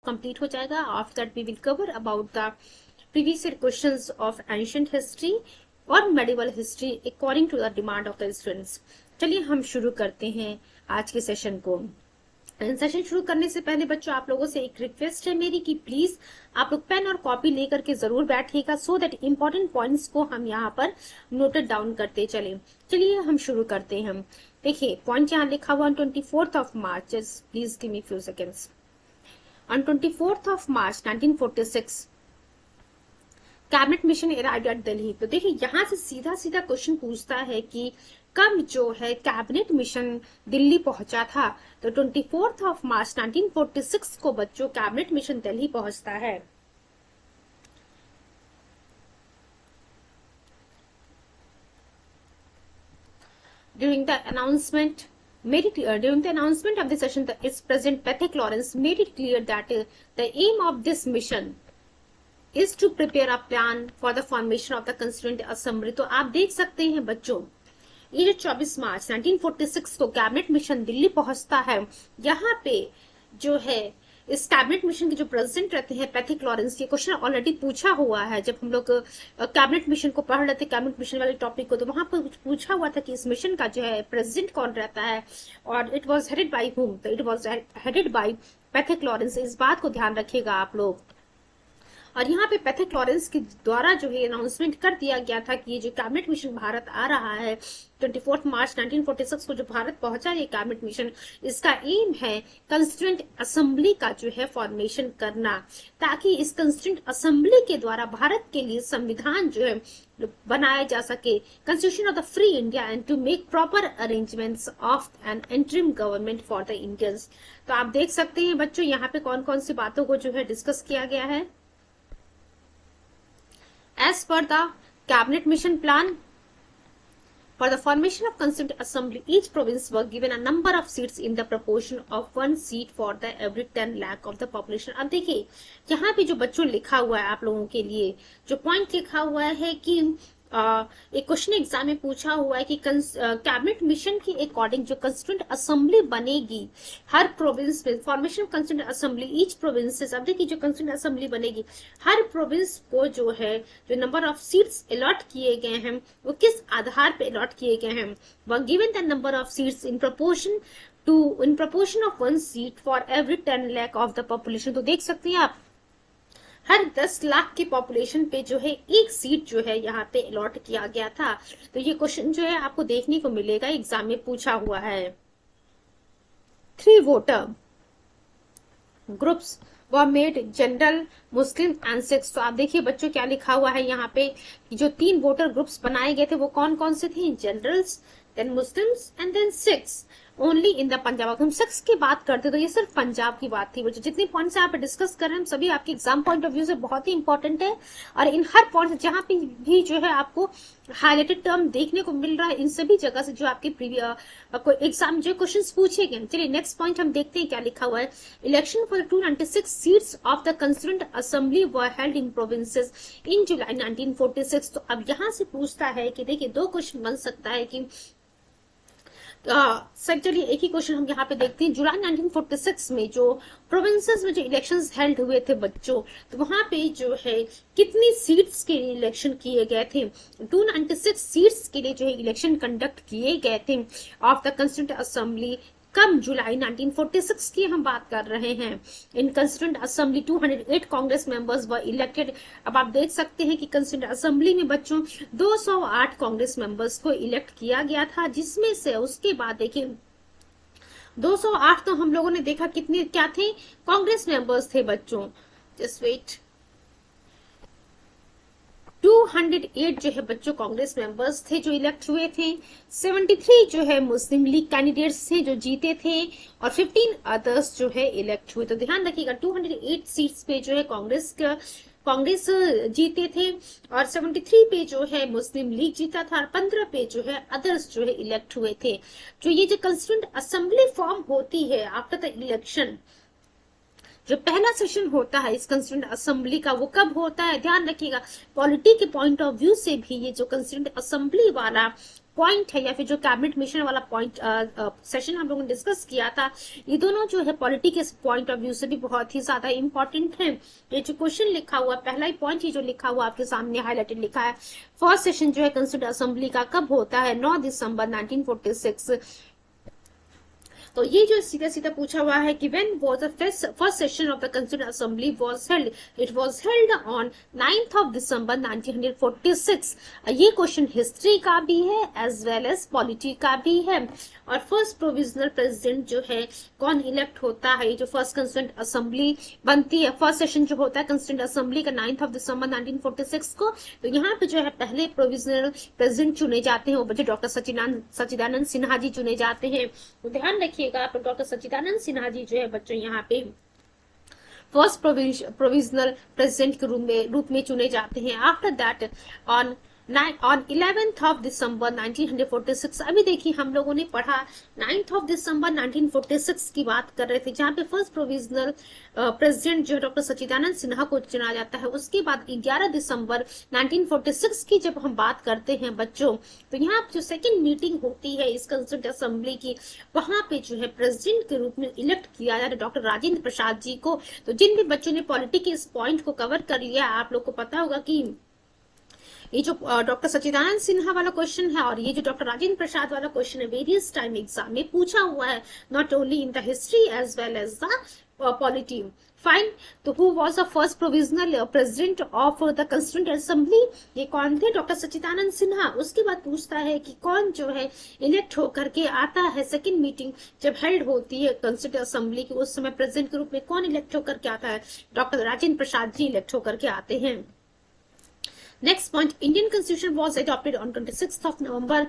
Complete हो जाएगा। After that we will cover about the previous year questions of ancient history और medieval history according to the demand of the students. चलिए हम शुरू करते हैं आज के सेशन को। सेशन शुरू करने से पहले बच्चों आप लोगों से एक रिक्वेस्ट है मेरी कि प्लीज आप लोग पेन और कॉपी लेकर के जरूर बैठिएगा, सो दैट इंपॉर्टेंट पॉइंट्स को हम यहाँ पर नोटेड डाउन करते चले। चलिए हम शुरू करते हैं। देखिए पॉइंट यहाँ लिखा हुआ 24th of March, please give me few seconds. On 24th of March 1946 cabinet mission arrived at Delhi. तो देखिए यहाँ से सीधा सीधा क्वेश्चन पूछता है कि कब जो है कैबिनेट मिशन दिल्ली पहुंचा था। तो 24th of March 1946 को बच्चों कैबिनेट मिशन दिल्ली पहुंचता है। During the announcement of the session, its President Patrick Lawrence made it clear that the aim of this mission is to prepare a plan for the formation of the Constituent Assembly। तो आप देख सकते हैं बच्चों, ये जो 24 मार्च 1946 को cabinet mission Delhi पहुंचता है, यहाँ पे जो है इस कैबिनेट मिशन के जो प्रेसिडेंट रहते हैं पैट्रिक लॉरेंस, ये क्वेश्चन ऑलरेडी पूछा हुआ है जब हम लोग कैबिनेट मिशन को पढ़ रहे थे, कैबिनेट मिशन वाले टॉपिक को, तो वहां पर पूछा हुआ था कि इस मिशन का जो है प्रेसिडेंट कौन रहता है और it was headed by whom. तो it was headed by Patrick Lawrence. इस बात को ध्यान रखिएगा आप लोग। और यहाँ पे पैट्रिक लॉरेंस के द्वारा जो है अनाउंसमेंट कर दिया गया था कि ये जो कैबिनेट मिशन भारत आ रहा है 24 मार्च 1946 को जो भारत पहुंचा ये कैबिनेट मिशन, इसका एम है कंस्टिट्यूएंट असेंबली का जो है फॉर्मेशन करना, ताकि इस कंस्टिट्यूएंट असेंबली के द्वारा भारत के लिए संविधान जो है बनाया जा सके, constitution of the free India, and to make proper arrangements of an interim government for the Indians. तो आप देख सकते हैं बच्चों यहाँ पे कौन कौन सी बातों को जो है डिस्कस किया गया है। As per the cabinet mission plan for the formation of Constituent Assembly, each province was given a number of seats in the proportion of 1 seat for the every 10 lakh of the population। अब देखिए यहाँ पे जो बच्चों लिखा हुआ है आप लोगों के लिए जो पॉइंट लिखा हुआ है कि एक क्वेश्चन एग्जाम में पूछा हुआ है कि कैबिनेट मिशन के अकॉर्डिंग जो कंस्टिट्यूएंट असेंबली बनेगी हर प्रोविंस में, formation of constituent assembly each provinces. अब देखिए जो कंस्टिट्यूएंट असेंबली बनेगी हर प्रोविंस को जो है जो नंबर ऑफ सीट्स अलॉट किए गए हैं वो किस आधार पे अलॉट किए गए हैं, वो given the number of seats in proportion of 1 seat for every 10 lakh of the population. तो देख सकते हैं आप हर 10 लाख की पॉपुलेशन पे जो है एक सीट जो है यहाँ पे अलॉट किया गया था। तो ये क्वेश्चन जो है आपको देखने को मिलेगा एग्जाम में पूछा हुआ है। 3 voter groups were made general, Muslim and six. तो आप देखिए बच्चों क्या लिखा हुआ है यहाँ पे कि जो 3 वोटर ग्रुप्स बनाए गए थे वो कौन कौन से थे, generals, then Muslims and then Sikhs only in the Punjab. अब हम सिक्स की बात करते तो ये सिर्फ पंजाब की बात थी बच्चों। जितने पॉइंट्स यहाँ पे डिस्कस कर रहे हैं सभी आपके एग्जाम पॉइंट ऑफ व्यू से बहुत ही इंपॉर्टेंट है, और इन हर पॉइंट जहाँ पे भी जो है आपको हाईलाइटेड टर्म देखने को मिल रहा है इन सभी जगह से जो आपके प्रीवियस एग्जाम जो क्वेश्चंस पूछे गए। चलिए नेक्स्ट पॉइंट हम देखते हैं क्या लिखा हुआ है। Election for 296 seats of the constituent assembly were held in provinces in July 1946। तो अब यहाँ से पूछता है कि देखिए 2 क्वेश्चन बन सकता है कि सर चलिए एक ही क्वेश्चन हम यहाँ पे देखते हैं। जुलाई 1946 में जो प्रोविंसेस में जो इलेक्शंस हेल्ड हुए थे बच्चों, तो वहां पे जो है कितनी सीट्स के लिए इलेक्शन किए गए थे, 296 सीट्स के लिए जो है इलेक्शन कंडक्ट किए गए थे ऑफ द कंस्टिट्यूएंट असेंबली। कब, जुलाई 1946 की हम बात कर रहे हैं। In constituent assembly 208 Congress members were elected. अब आप देख सकते हैं कि कंस्टिट्यूएंट असेंबली में बच्चों 208 कांग्रेस मेंबर्स को इलेक्ट किया गया था, जिसमें से उसके बाद देखिए 208 तो हम लोगों ने देखा कितने क्या थे कांग्रेस मेंबर्स थे बच्चों, जस्ट वेट, 208 जो है बच्चों कांग्रेस मेंबर्स थे जो इलेक्ट हुए थे, 73 जो है मुस्लिम लीग कैंडिडेट्स थे जो जीते थे, और 15 अदर्स जो है इलेक्ट हुए। तो ध्यान रखिएगा 208 सीट्स पे जो है कांग्रेस जीते थे, और 73 पे जो है मुस्लिम लीग जीता था, और 15 पे जो है अदर्स जो है इलेक्ट हुए थे। जो ये जो कंस्टिट्यूएंट असेंबली फॉर्म होती है आफ्टर द इलेक्शन, जो पहला सेशन होता है इस कंस्टिट्यूएंट असेंबली का वो कब होता है, ध्यान रखिएगा। पॉलिटी के पॉइंट ऑफ व्यू से भी ये जो कंस्टिट्यूएंट असेंबली वाला पॉइंट है या फिर जो कैबिनेट मिशन वाला पॉइंट सेशन हम लोगों ने डिस्कस किया था, ये दोनों जो है पॉलिटी के पॉइंट ऑफ व्यू से भी बहुत ही ज्यादा इंपॉर्टेंट है। ये जो क्वेश्चन लिखा हुआ पहला ही पॉइंट, ये जो लिखा हुआ आपके सामने हाईलाइटेड लिखा है, फर्स्ट सेशन जो है कंस्टिट्यूंट असेंबली का कब होता है, 9 दिसंबर 1946। तो ये जो सीधा सीधा पूछा हुआ है कि when was the first session of the constituent assembly was held, it was held on 9th of December 1946। ये क्वेश्चन हिस्ट्री का भी है एज वेल एज पॉलिटी का भी है। और फर्स्ट प्रोविजनल प्रेसिडेंट जो है कौन इलेक्ट होता है, ये जो फर्स्ट कंस्टिट्यूंट असेंबली बनती है, फर्स्ट सेशन जो होता है कंस्टिट्यूंट असेंबली का 9th of December 1946 को, तो यहाँ पे जो है पहले प्रोविजनल प्रेसिडेंट चुने जाते हैं, वो बच्चे डॉक्टर सच्चिदानंद सिन्हा जी चुने जाते हैं। तो ध्यान रखिएगा, डॉक्टर सच्चिदानंद सिन्हा जी जो है बच्चों यहाँ पे फर्स्ट प्रोविजनल प्रेसिडेंट के रूप में चुने जाते हैं। After that on 11th of December 1946, अभी देखिए हम लोगों ने पढ़ा 9th of December 1946 की बात कर रहे थे, जहाँ पे फर्स्ट प्रोविजनल प्रेसिडेंट जो डॉक्टर सच्चिदानंद सिन्हा को चुना जाता है। उसके बाद 11 दिसंबर 1946 की जब हम बात करते हैं बच्चों, तो यहाँ जो सेकेंड मीटिंग होती है इस कंस्टिट्यूंट असेंबली की, वहां पे जो है प्रेसिडेंट के रूप में इलेक्ट किया जाता है डॉक्टर राजेंद्र प्रसाद जी को। तो जिन भी बच्चों ने पॉलिटी के इस पॉइंट को कवर कर लिया, आप लोग को पता होगा कि ये जो डॉक्टर सच्चिदानंद सिन्हा वाला क्वेश्चन है और ये जो डॉक्टर राजेंद्र प्रसाद वाला क्वेश्चन है, वेरियस टाइम एग्जाम में पूछा हुआ है, not only in the history as well as the polity. Fine, तो who was the first provisional president of the constituent assembly, ये कौन थे, डॉक्टर सच्चिदानंद सिन्हा। उसके बाद पूछता है कि कौन जो है इलेक्ट होकर के आता है, सेकंड मीटिंग जब हेल्ड होती है कंस्टिट्यूंट असेंबली की, उस समय प्रेसिडेंट के रूप में कौन इलेक्ट होकर के आता है, डॉक्टर राजेंद्र प्रसाद जी इलेक्ट होकर के आते हैं। Next point, Indian constitution was adopted on 26th of November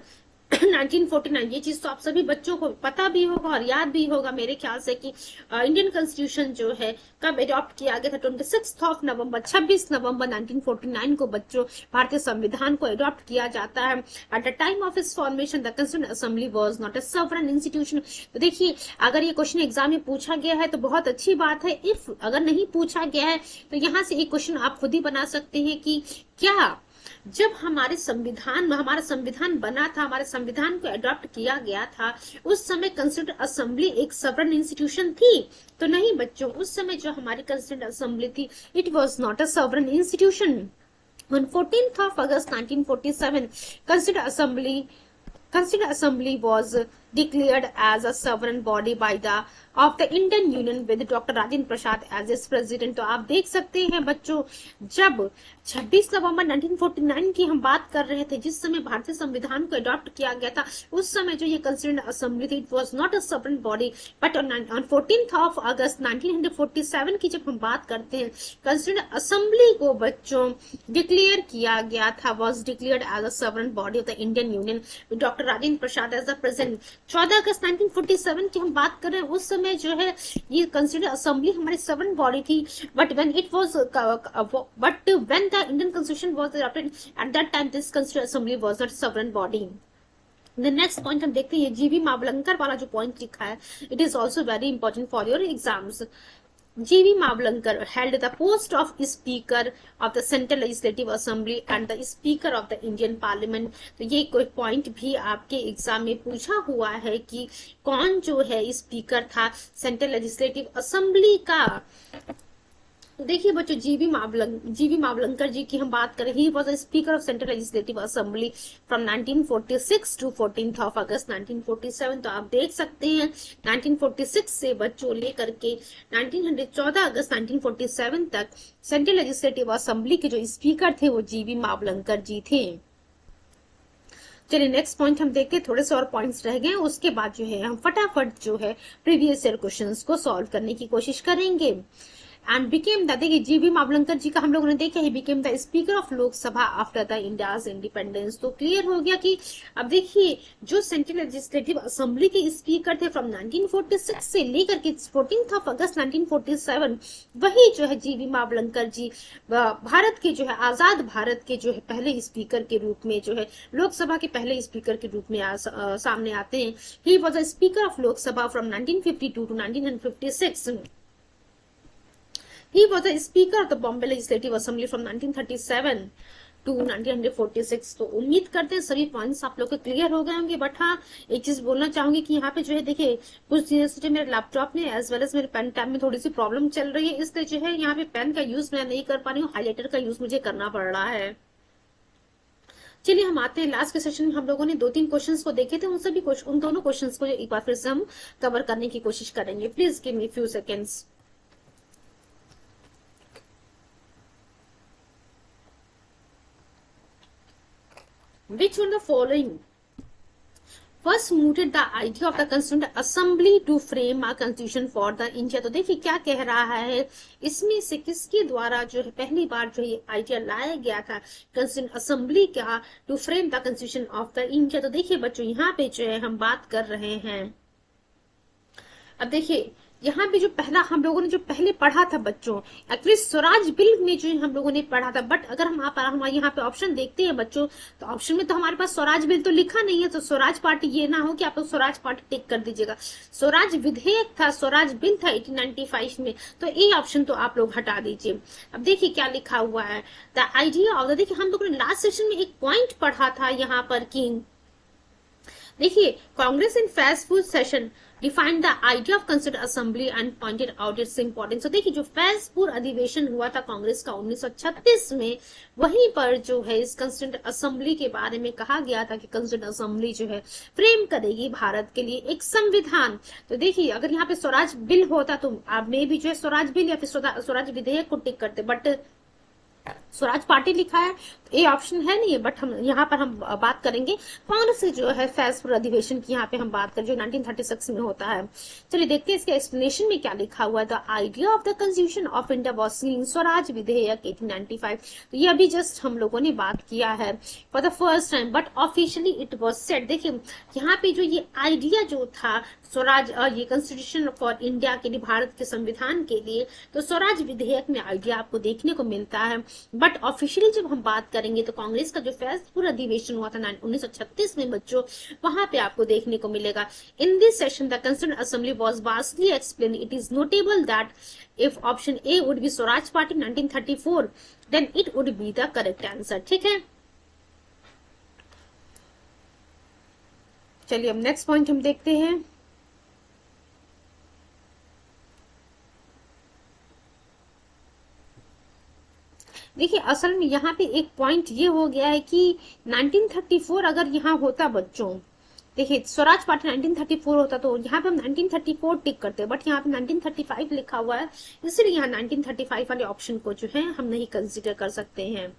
1949। ये चीज तो आप सभी बच्चों को पता भी होगा और याद भी होगा मेरे ख्याल से कि इंडियन कॉन्स्टिट्यूशन जो है कब अडॉप्ट किया गया था, 26th of November 26 नवंबर 1949 को बच्चों भारतीय संविधान को अडॉप्ट किया जाता है। At the time of its formation the constituent assembly was not a sovereign institution. तो देखिए, अगर ये क्वेश्चन एग्जाम में पूछा गया है तो बहुत अच्छी बात है, इफ अगर नहीं पूछा गया है तो यहाँ से एक क्वेश्चन आप खुद ही बना सकते हैं कि क्या जब हमारा संविधान बना था, हमारे संविधान को अडॉप्ट किया गया था, उस समय कंस्टिट्यूंट असेंबली एक सॉवरेन इंस्टीट्यूशन थी? तो नहीं बच्चों, उस समय जो हमारी कंस्टिट्यूंट असेंबली थी, it was not a sovereign institution. On 14th of August 1947, Constituent Assembly was declared as a sovereign body by the of the Indian Union with Dr. Rajendra Prasad as its president। तो आप देख सकते हैं बच्चों, जब 26 नवंबर 1949 की हम बात कर रहे थे, जिस समय भारतीय संविधान को अडॉप्ट किया गया था, उस समय जो ये कंस्टिट्यूंट असेंबली थी, it was not a sovereign body, but on 14th of August 1947 की जब हम बात करते हैं, कंस्टिट्यूंट असेंबली को बच्चों डिक्लेयर किया गया था, was declared as a sovereign body of the Indian union with doctor Rajendra Prasad as the president. 14 अगस्त 1947 की हम बात कर रहे हैं, उस समय जो है ये कंस्टिट्यूंट असेंबली हमारी सॉवरेन बॉडी थी, but when the Indian constitution was adopted at that time this constituent assembly was not sovereign body. The next point हम देखते हैं, जीवी मावलंकर वाला जो पॉइंट लिखा है, it is also very important for your exams. G.V. Mavlankar held the post of Speaker of the Central Legislative Assembly and the Speaker of the Indian Parliament। तो ये कोई पॉइंट भी आपके एग्जाम में पूछा हुआ है कि कौन जो है स्पीकर था सेंट्रल लेजिस्लेटिव असेंबली का। तो देखिए बच्चों, जीवी मावलंकर जी की हम बात करें, he was the speaker of central legislative assembly from 1946 to 14th of August 1947। तो आप देख सकते हैं 1946 से बच्चों लेकर के 14 अगस्त 1947 तक सेंट्रल लेजिस्लेटिव असेंबली के जो स्पीकर थे वो जीवी मावलंकर जी थे। चलिए नेक्स्ट पॉइंट हम देखते हैं, थोड़े से और पॉइंट्स रह गए, उसके बाद जो है हम फटाफट जो है प्रीवियस ईयर क्वेश्चंस को सॉल्व करने की कोशिश करेंगे। एंड बिकेम द, देखिए जीवी मावलंकर जी का हम लोगों ने देखा है, became the speaker of Lok Sabha after the India's independence. तो क्लियर हो गया कि अब देखिए जो सेंट्रल लेजिस्लेटिव असेंबली के स्पीकर थे फ्रॉम 1946 से लेकर के 14th of August 1947, वही जो है जीवी मावलंकर जी भारत के जो है आजाद भारत के जो है पहले स्पीकर के रूप में जो है लोकसभा के पहले स्पीकर के रूप में सामने आते हैं। He was a speaker of Lok Sabha from 1952 to 1956। He was the Speaker of the Bombay Legislative Assembly from 1937 to 1946। तो उम्मीद करते हैं सभी पॉइंट्स आप लोग के क्लियर हो गए होंगे। बट हाँ, एक चीज बोलना चाहूंगी कि यहाँ पे जो है देखिए, कुछ दिनों से जो मेरे लैपटॉप में एज वेल एज मेरे पेन टैब में थोड़ी सी प्रॉब्लम चल रही है, इसलिए जो है यहाँ पे पेन का यूज मैं नहीं कर पा रही हूँ, हाईलाइटर का यूज मुझे करना पड़ रहा है। चलिए हम आते हैं लास्ट के सेशन में। हम लोगों ने 2-3 क्वेश्चंस को देखे थे, उन दोनों क्वेश्चंस को एक बार फिर से हम कवर करने की कोशिश करेंगे। Please give me few seconds. Which one of the following first mooted the idea of the Constituent Assembly to frame a constitution for the India? तो देखिए क्या कह रहा है, इसमें से किसके द्वारा जो है पहली बार जो ये आइडिया लाया गया था कंस्टिट्यूंट असेंबली का to frame the constitution of the India? तो देखिए बच्चों, यहाँ पे जो है हम बात कर रहे हैं, अब देखिए यहाँ पे जो पहला हम लोगों ने जो पहले पढ़ा था बच्चों, एक्चुअली स्वराज बिल में जो हम लोगों ने पढ़ा था। बट अगर हम यहाँ पे ऑप्शन देखते हैं बच्चों, तो ऑप्शन में तो हमारे पास स्वराज बिल तो लिखा नहीं है। तो स्वराज पार्टी ये ना हो कि आप लोग स्वराज पार्टी टिक कर दीजिएगा। स्वराज विधेयक था, स्वराज बिल था 1895 में, तो ये ऑप्शन तो आप लोग हटा दीजिए। अब देखिए क्या लिखा हुआ है, द आइडिया ऑफ द, देखिए हम लोगों ने लास्ट सेशन में एक पॉइंट पढ़ा था यहाँ पर कि देखिए Congress in Facebook session defined the idea of constituent assembly and pointed out its importance. तो देखिए जो फैसपुर अधिवेशन हुआ था कांग्रेस का 1936 में, वहीं पर जो है इस कंस्टिट्यूंट असेंबली के बारे में कहा गया था कि कंस्टिट्यूंट असेंबली जो है फ्रेम करेगी भारत के लिए एक संविधान। तो देखिए अगर यहाँ पे स्वराज बिल होता तो आप में भी जो है स्वराज बिल या फिर स्वराज विधेयक को टिक करते, बट स्वराज पार्टी लिखा है तो ये ऑप्शन है नहीं है। बट हम यहाँ पर हम बात करेंगे कांग्रेस से जो है फैसपुर अधिवेशन की, यहाँ पे हम बात करें जो 1936 में होता है। चलिए देखते हैं इसके एक्सप्लेनेशन में क्या लिखा हुआ है। The idea of the constitution of India was scene Swaraj विधेयक 1895। तो ये अभी जस्ट हम लोगों ने बात किया है for the first time, but officially it was set. देखिए यहाँ पे जो ये आइडिया जो था स्वराज ये कॉन्स्टिट्यूशन फॉर इंडिया के लिए, भारत के संविधान के लिए, तो स्वराज विधेयक में आइडिया आपको देखने को मिलता है। बट ऑफिशियली जब हम बात करेंगे तो कांग्रेस का जो फैसपुर अधिवेशन हुआ था 1936 में बच्चों, वहां पे आपको देखने को मिलेगा। In this session the constituent assembly was vastly explain. It is notable that if option A would be Swaraj party 1934 then it would be the correct answer. ठीक है, चलिए अब नेक्स्ट पॉइंट हम देखते हैं। देखिए असल में यहाँ पे एक पॉइंट ये हो गया है कि 1934 अगर यहाँ होता बच्चों, देखिए स्वराज पार्टी 1934 होता तो यहाँ पे हम 1934 टिक करते, बट यहाँ पे 1935 लिखा हुआ है, इसलिए यहाँ 1935 वाले ऑप्शन को जो है हम नहीं कंसिडर कर सकते हैं।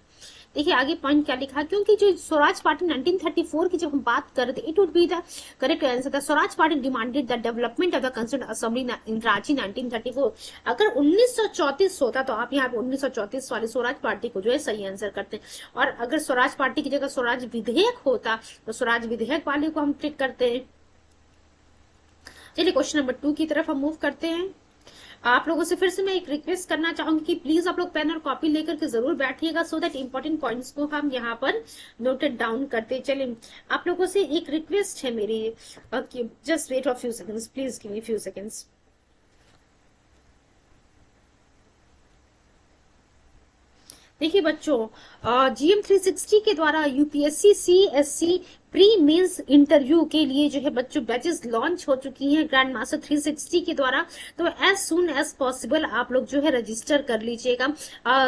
देखिए आगे पॉइंट क्या लिखा, क्योंकि जो स्वराज पार्टी 1934 की जब हम बात कर रहे थे, it would be the correct answer. The Swaraj party demanded the development of the constituent assembly in Ranchi 1934। अगर 1934 होता तो आप यहाँ पे 1934 वाले स्वराज पार्टी को जो है सही आंसर करते, और अगर स्वराज पार्टी की जगह स्वराज विधेयक होता तो स्वराज विधेयक वाले को हम टिक करते हैं। चलिए क्वेश्चन नंबर 2 की तरफ हम मूव करते हैं। आप लोगों से फिर से मैं एक रिक्वेस्ट करना चाहूंगी कि प्लीज आप लोग पेन और कॉपी लेकर के जरूर बैठिएगा, सो दैट इंपॉर्टेंट पॉइंट्स को हम यहाँ पर नोटेड डाउन करते चले। आप लोगों से एक रिक्वेस्ट है मेरी, just wait for few seconds, please give me few seconds. देखिए बच्चों, GM 360 के द्वारा UPSC CSC pre mains interview के लिए जो है बच्चों बैचेस लॉन्च हो चुकी हैं ग्रैंड मास्टर 360 के द्वारा। तो एज सुन एज पॉसिबल आप लोग जो है रजिस्टर कर लीजिएगा।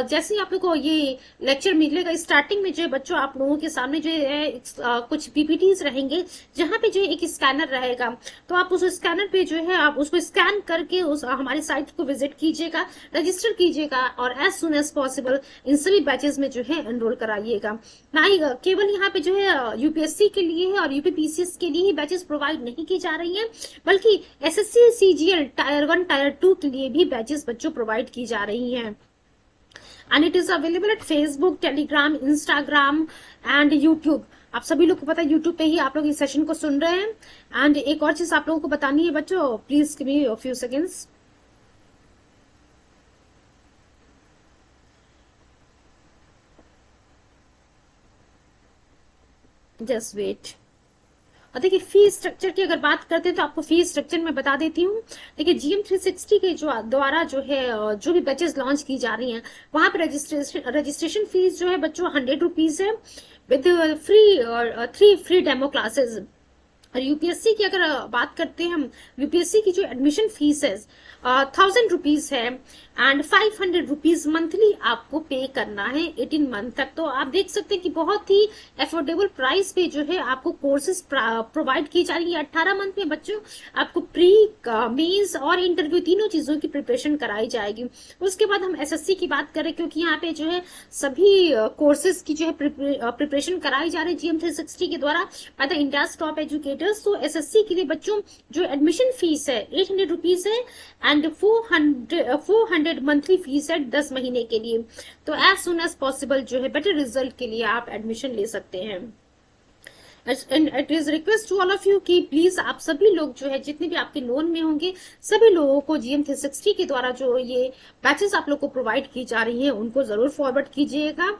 जैसे ही आप लोग को ये लेक्चर मिलेगा, स्टार्टिंग में जो है बच्चों आप लोगों के सामने जो है कुछ पीपीटीज रहेंगे, जहां पे जो है एक स्कैनर रहेगा, तो आप उस स्कैनर पे जो है आप उसको स्कैन करके उस हमारी साइट को विजिट कीजिएगा, रजिस्टर कीजिएगा, और एज सुन एज पॉसिबल इन सभी बैचेस में जो है एनरोल कराइएगा। ना ही केवल यहाँ पे जो है यूपीएससी के लिए है और यूपीपीसीएस के लिए ही बैचेस प्रोवाइड नहीं की जा रही हैं, बल्कि एसएससी सीजीएल टायर 1 टायर 2 के लिए भी बैचेस बच्चों प्रोवाइड की जा रही हैं। And it is available at Facebook, Telegram, Instagram and YouTube. आप सभी लोग को पता है यूट्यूब पे ही आप लोग इस सेशन को सुन रहे हैं। एंड एक और चीज आप लोगों को बतानी है बच्चों, please give me a few seconds. Just wait. और देखिए फी स्ट्रक्चर की अगर बात करते हैं तो आपको फी स्ट्रक्चर में बता देती हूँ। देखिए GM360 के जो द्वारा जो है जो भी बैचेस लॉन्च की जा रही हैं वहां पर रजिस्ट्रेशन फीस जो है बच्चों 100 रुपीज है विद फ्री और 3 फ्री डेमो क्लासेस। और यूपीएससी की अगर बात करते हैं हम, यूपीएससी की जो एडमिशन फीस है 1000 रुपीज है एंड 500 रुपीज मंथली आपको पे करना है 18 मंथ तक। तो आप देख सकते हैं कि बहुत ही अफोर्डेबल प्राइस पे जो है आपको कोर्सेज प्रोवाइड की जा रही है। 18 मंथ में बच्चों आपको प्री मेंस और इंटरव्यू तीनों चीजों की प्रिपरेशन कराई जाएगी। उसके बाद हम एसएससी की बात करें, क्योंकि यहाँ पे जो है सभी कोर्सेज की जो है प्रिपरेशन कराई जा रही है GM360 के द्वारा by the India's top educators. तो एसएससी के लिए बच्चों जो एडमिशन फीस है 800 रुपीज है एंड 400 मंथली फीस है 10 महीने के लिए। तो एज सुन एज पॉसिबल जो है बेटर रिजल्ट के लिए आप एडमिशन ले सकते हैं। It is request to all of you कि प्लीज आप सभी लोग जो है जितने भी आपके नोन में होंगे सभी लोगों को GM360 के द्वारा जो ये बैचेस आप लोग को प्रोवाइड की जा रही है उनको जरूर फॉरवर्ड कीजिएगा,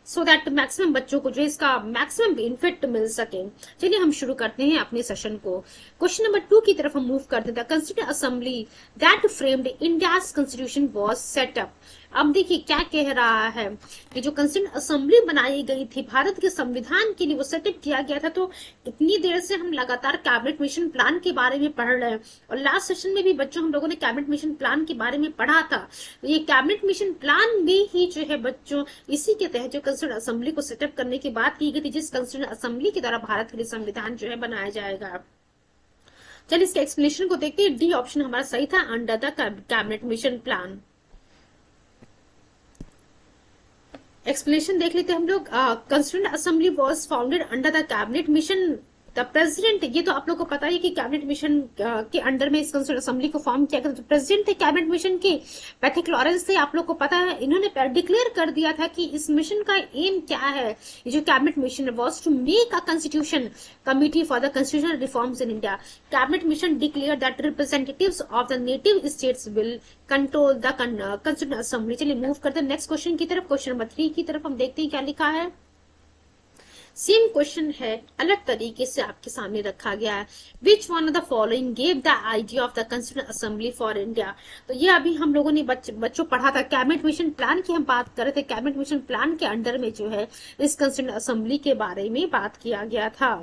सो दैट मैक्सिमम बच्चों को जो इसका मैक्सिमम बेनिफिट मिल सके। चलिए हम शुरू करते हैं अपने सेशन को। क्वेश्चन नंबर 2 की तरफ हम मूव करते हैं। Constituent assembly that framed India's constitution was set up. अब देखिए क्या कह रहा है कि जो कॉन्स्टिट्यूएंट असेंबली बनाई गई थी भारत के संविधान के लिए वो सेटअप किया गया था। तो इतनी देर से हम लगातार कैबिनेट मिशन प्लान के बारे में पढ़ रहे हैं और लास्ट सेशन में भी बच्चों हम लोगों ने कैबिनेट मिशन प्लान के बारे में पढ़ा था। तो ये कैबिनेट मिशन प्लान में ही जो है बच्चों इसी के तहत जो कॉन्स्टिट्यूएंट असेंबली को सेटअप करने की बात की गई थी, जिस कॉन्स्टिट्यूएंट असेंबली के द्वारा भारत के लिए संविधान जो है बनाया जाएगा। चलिए इसके एक्सप्लेनेशन को देखते हैं। डी ऑप्शन हमारा सही था, under the cabinet mission plan. Explanation देख लेते हैं हम लोग। Constituent assembly was founded under the cabinet mission the president. ये तो आप लोग को पता है कि कैबिनेट मिशन के अंडर में इस कॉन्स्टिट्यूएंट असेंबली को फॉर्म किया गया। तो प्रेसिडेंट थे कैबिनेट मिशन के पैथिक लॉरेंस थे, आप लोग को पता है। इन्होंने डिक्लेयर कर दिया था कि इस मिशन का एम क्या है। ये जो cabinet mission was to make a constitution committee for the constitutional reforms in India. Cabinet mission declare that representatives of the native states will control the constituent assembly. चलिए मूव करते हैं next question की तरफ। Question number 3 की तरफ हम देखते हैं क्या लिखा है। सेम क्वेश्चन है, अलग तरीके से आपके सामने रखा गया है। Which one of the following gave the idea of the constituent assembly for India. तो ये अभी हम लोगों ने बच्चों पढ़ा था। कैबिनेट मिशन प्लान की हम बात कर रहे थे। कैबिनेट मिशन प्लान के अंडर में जो है इस कॉन्स्टिट्यूएंट असेंबली के बारे में बात किया गया था।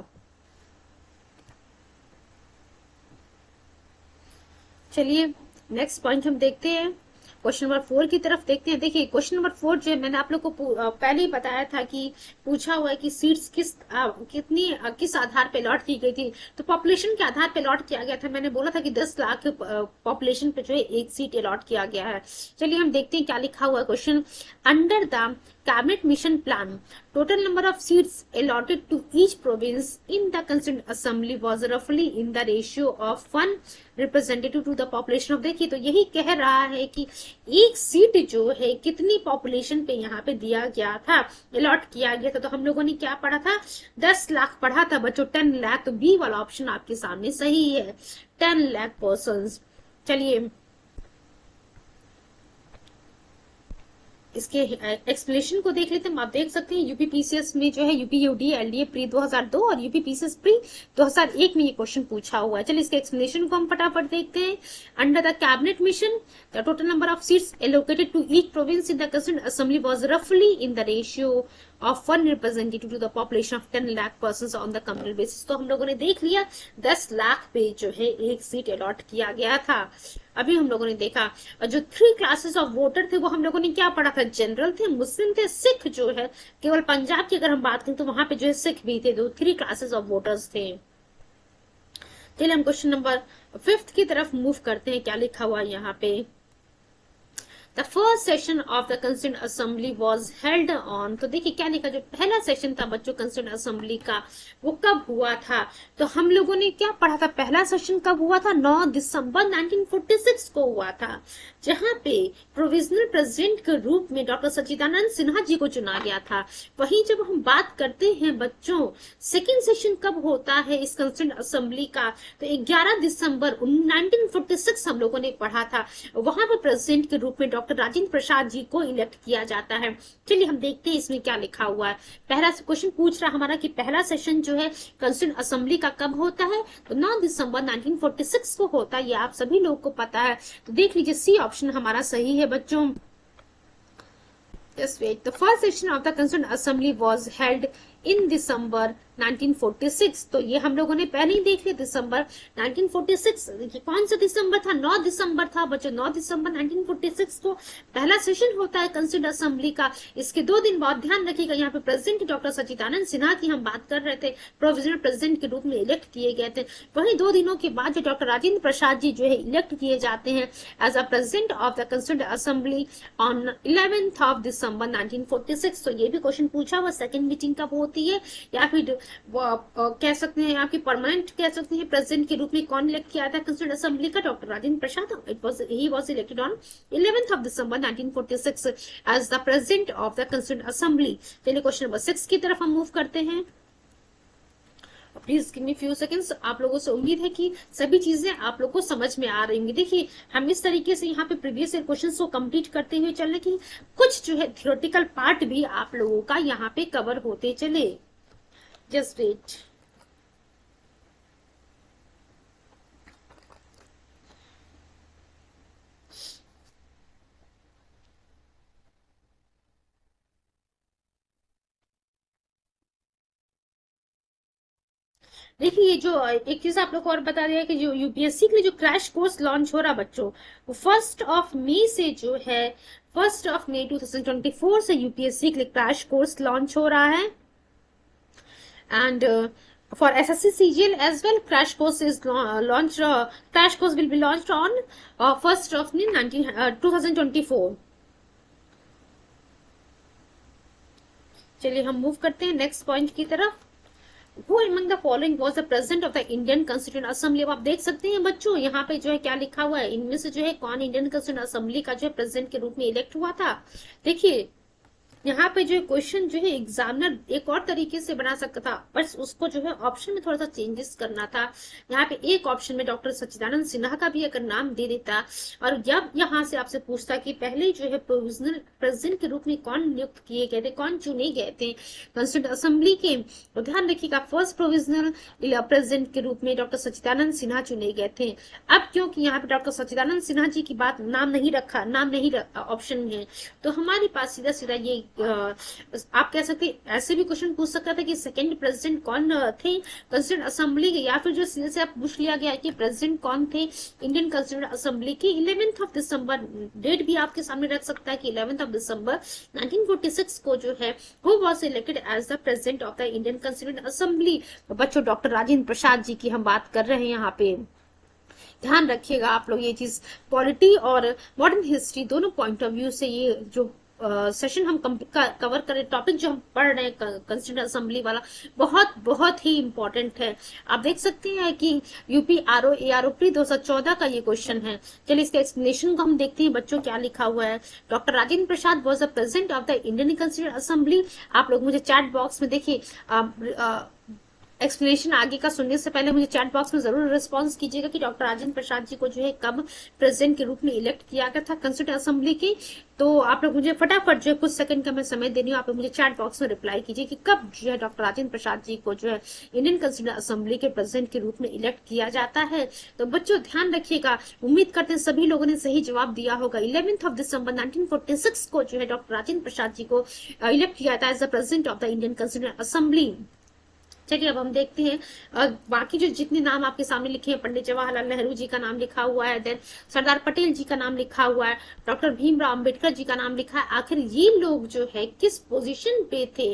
चलिए नेक्स्ट पॉइंट हम देखते हैं। क्वेश्चन नंबर 4 की तरफ देखते हैं। देखिए क्वेश्चन नंबर 4 जो है मैंने आप लोग को पहले ही बताया था कि पूछा हुआ है कि सीट्स किस आधार पे अलॉट की गई थी। तो पॉपुलेशन के आधार पे अलॉट किया गया था। मैंने बोला था कि 10 लाख पॉपुलेशन पे जो है एक सीट अलॉट किया गया है। चलिए हम देखते हैं क्या लिखा हुआ है question. Under the cabinet mission plan total number of seats allotted to each province in the constituent assembly was roughly in the ratio of 1 representative to the population of। देखिए तो यही कह रहा है कि एक सीट जो है कितनी पॉपुलेशन पे यहाँ पे दिया गया था, अलॉट किया गया था। तो हम लोगों ने क्या पढ़ा था, 10 लाख पढ़ा था बच्चों, 10 लाख। तो बी वाला ऑप्शन आपके सामने सही है, 10 लाख पर्सन। चलिए इसके एक्सप्लेनेशन को देख लेते हैं। आप देख सकते हैं यूपीपीसीएस में जो है यूपीयूडी एलडीए प्री 2002 और यूपीपीसीएस प्री 2001 में ये क्वेश्चन पूछा हुआ है। चलिए इसके एक्सप्लेनेशन को हम फटाफट देखते हैं। Under the cabinet mission the total number of seats allocated to each province in the constituent assembly was रफली in the ratio of 1 representative to the population of 10 lakh persons on the communal basis। तो हम लोगों ने देख लिया 10 लाख पे जो है एक सीट अलॉट किया गया था। अभी हम लोगों ने देखा और जो 3 क्लासेस ऑफ वोटर थे वो हम लोगों ने क्या पढ़ा था, जनरल थे, मुस्लिम थे, सिख जो है। केवल पंजाब की अगर हम बात करें तो वहां पे जो है सिख भी थे। 3 क्लासेस ऑफ वोटर्स थे। चलिए हम क्वेश्चन नंबर 5 की तरफ मूव करते हैं। क्या लिखा हुआ यहाँ पे। The first session of the Constituent Assembly was held on। तो देखिए क्या लिखा, जो पहला सेशन था बच्चों Constituent Assembly का वो कब हुआ था। तो हम लोगों ने क्या पढ़ा था, पहला सेशन कब हुआ था, 9 दिसंबर 1946 को हुआ था, जहां पे प्रोविजनल प्रेसिडेंट के रूप में डॉक्टर सच्चिदानंद सिन्हा जी को चुना गया था। वहीं जब हम बात करते हैं बच्चों सेकेंड सेशन कब होता है इस Constituent Assembly का, तो 11 दिसंबर 1946 हम लोगों ने पढ़ा था। वहां पर प्रेसिडेंट के रूप में डॉक्टर राजेंद्र प्रसाद जी को इलेक्ट किया जाता है। चलिए हम देखते हैं इसमें क्या लिखा हुआ है। पहला क्वेश्चन पूछ रहा हमारा कि पहला सेशन जो है कॉन्स्टिट्यूएंट असेंबली का कब होता है, तो 9 दिसंबर 1946 को होता है। ये आप सभी लोग को पता है, तो देख लीजिए सी ऑप्शन हमारा सही है बच्चों। Just wait. The first session of the Constituent Assembly was held in December 1946। तो ये हम लोगों ने पहले ही देख लिया, दिसंबर 1946। देखिए कौन सा दिसंबर था, 9 दिसंबर था बच्चों। 9 दिसंबर 1946 को पहला सेशन होता है कंस्टिट्यूएंट असेंबली का। इसके 2 दिन बाद ध्यान रखिएगा, यहाँ पे प्रेसिडेंट डॉक्टर सच्चिदानंद सिन्हा की हम बात कर रहे थे, प्रोविजनल प्रेसिडेंट के रूप में इलेक्ट किए गए थे। वहीं 2 दिनों के बाद जो डॉक्टर राजेंद्र प्रसाद जी जो है इलेक्ट किए जाते हैं as a president of the constituent assembly on 11th of December 1946। तो ये भी क्वेश्चन पूछा हुआ, सेकंड मीटिंग कब होती है, या फिर कह सकते हैं आपकी परमानेंट कह सकते हैं प्रेसिडेंट के रूप में कौन इलेक्ट किया था कंस्टिट्यूएंट असेंबली का, doctor Rajendra Prasad. He was elected on 11th of December 1946 as the president of the constituent assembly. चलिए क्वेश्चन नंबर 6 की तरफ हम मूव करते हैं। Please give me few seconds. आप लोगों से उम्मीद है कि सभी चीजें आप लोगों को समझ में आ रही होंगी। देखिए हम इस तरीके से यहाँ पे प्रीवियस ईयर क्वेश्चंस को कंप्लीट करते हुए चल रहे कि कुछ जो है थियोरेटिकल पार्ट भी आप लोगों का यहाँ पे कवर होते चले। Just wait. देखिए ये जो एक चीज आप लोग को और बता दिया कि जो यूपीएससी के लिए जो क्रैश कोर्स लॉन्च हो रहा बच्चों, वो 1 मई से जो है 1 मई 2024 से यूपीएससी के लिए क्रैश कोर्स लॉन्च हो रहा है। And for SSC CGL as well, crash course is launched. Crash course will be launched on 1st of May 2024. चलिए हम मूव करते हैं नेक्स्ट पॉइंट की तरफ। Who among the following was the president of the Indian Constituent Assembly? अब आप देख सकते हैं बच्चों यहाँ पे जो है क्या लिखा हुआ है, इनमें से जो है कौन इंडियन कंस्टिट्यूएंट असेंबली का जो है प्रेसिडेंट के रूप में इलेक्ट हुआ था। देखिए यहाँ पे जो क्वेश्चन जो है एग्जामिनर एक और तरीके से बना सकता था, बस उसको जो है ऑप्शन में थोड़ा सा चेंजेस करना था। यहाँ पे एक ऑप्शन में डॉक्टर सच्चिदानंद सिन्हा का भी अगर नाम दे देता, और जब यहाँ से आपसे पूछता कि पहले जो है प्रोविजनल प्रेसिडेंट के रूप में कौन नियुक्त किए गए थे, कौन चुने गए थे कंस्टिट्यूएंट असेंबली के, तो ध्यान रखिएगा फर्स्ट प्रोविजनल प्रेसिडेंट के रूप में डॉक्टर सच्चिदानंद सिन्हा चुने गए थे। अब क्योंकि यहाँ पे डॉक्टर सच्चिदानंद सिन्हा जी की बात नाम नहीं ऑप्शन में है, तो हमारे पास सीधा सीधा ये आप कह सकते ऐसे भी क्वेश्चन पूछ सकता था कि सेकंड प्रेसिडेंट कौन थे कंस्टिट्यूएंट असेंबली के, या फिर जो सीधे से आप पूछ लिया गया कि प्रेसिडेंट कौन थे इंडियन कंस्टिट्यूएंट असेंबली के। 11th ऑफ दिसंबर डेट भी आपके सामने रख सकता है कि 11th ऑफ दिसंबर 1946 को जो है who was elected as the president of the Indian constituent assembly. तो बच्चों डॉक्टर राजेंद्र प्रसाद जी की हम बात कर रहे हैं यहाँ पे। ध्यान रखिएगा आप लोग ये चीज, पॉलिटी और मॉडर्न हिस्ट्री दोनों पॉइंट ऑफ व्यू से ये जो सेशन हम कवर करें, टॉपिक जो हम पढ़ रहे हैं कंस्टिट्यूएंट असेंबली वाला, बहुत ही इंपॉर्टेंट है। आप देख सकते हैं कि यूपी आरओ प्री 2014 का ये क्वेश्चन है। चलिए इसका एक्सप्लेनेशन को हम देखते हैं बच्चों क्या लिखा हुआ है। Doctor Rajendra Prasad was the president of the Indian constituent assembly. आप लोग मुझे चैट बॉक्स में देखिए, एक्सप्लेनेशन आगे का सुनने से पहले मुझे चैट बॉक्स में जरूर रिस्पांस कीजिएगा कि डॉक्टर राजेंद्र प्रसाद जी को जो है कब प्रेसिडेंट के रूप में इलेक्ट किया गया था कंस्टिट्यूएंट असेंबली के। तो आप लोग मुझे फटाफट जो है कुछ सेकंड का मैं समय दे रही हूँ, आप लोग मुझे चैट बॉक्स में रिप्लाई कीजिए कि कब जो है डॉक्टर राजेंद्र प्रसाद जी को जो है इंडियन कंस्टिट्यूएंट असेंबली के प्रेसिडेंट के रूप में इलेक्ट किया जाता है। तो बच्चों ध्यान रखिएगा, उम्मीद करते हैं सभी लोगों ने सही जवाब दिया होगा। 11th ऑफ दिसंबर 1946 को जो है डॉक्टर राजेंद्र प्रसाद जी को इलेक्ट किया था as the president of the Indian constituent assembly. चलिए अब हम देखते हैं बाकी जो जितने नाम आपके सामने लिखे हैं, पंडित जवाहरलाल नेहरू जी का नाम लिखा हुआ है, देन सरदार पटेल जी का नाम लिखा हुआ है, डॉक्टर भीमराव अंबेडकर जी का नाम लिखा है। आखिर ये लोग जो है किस पोजीशन पे थे,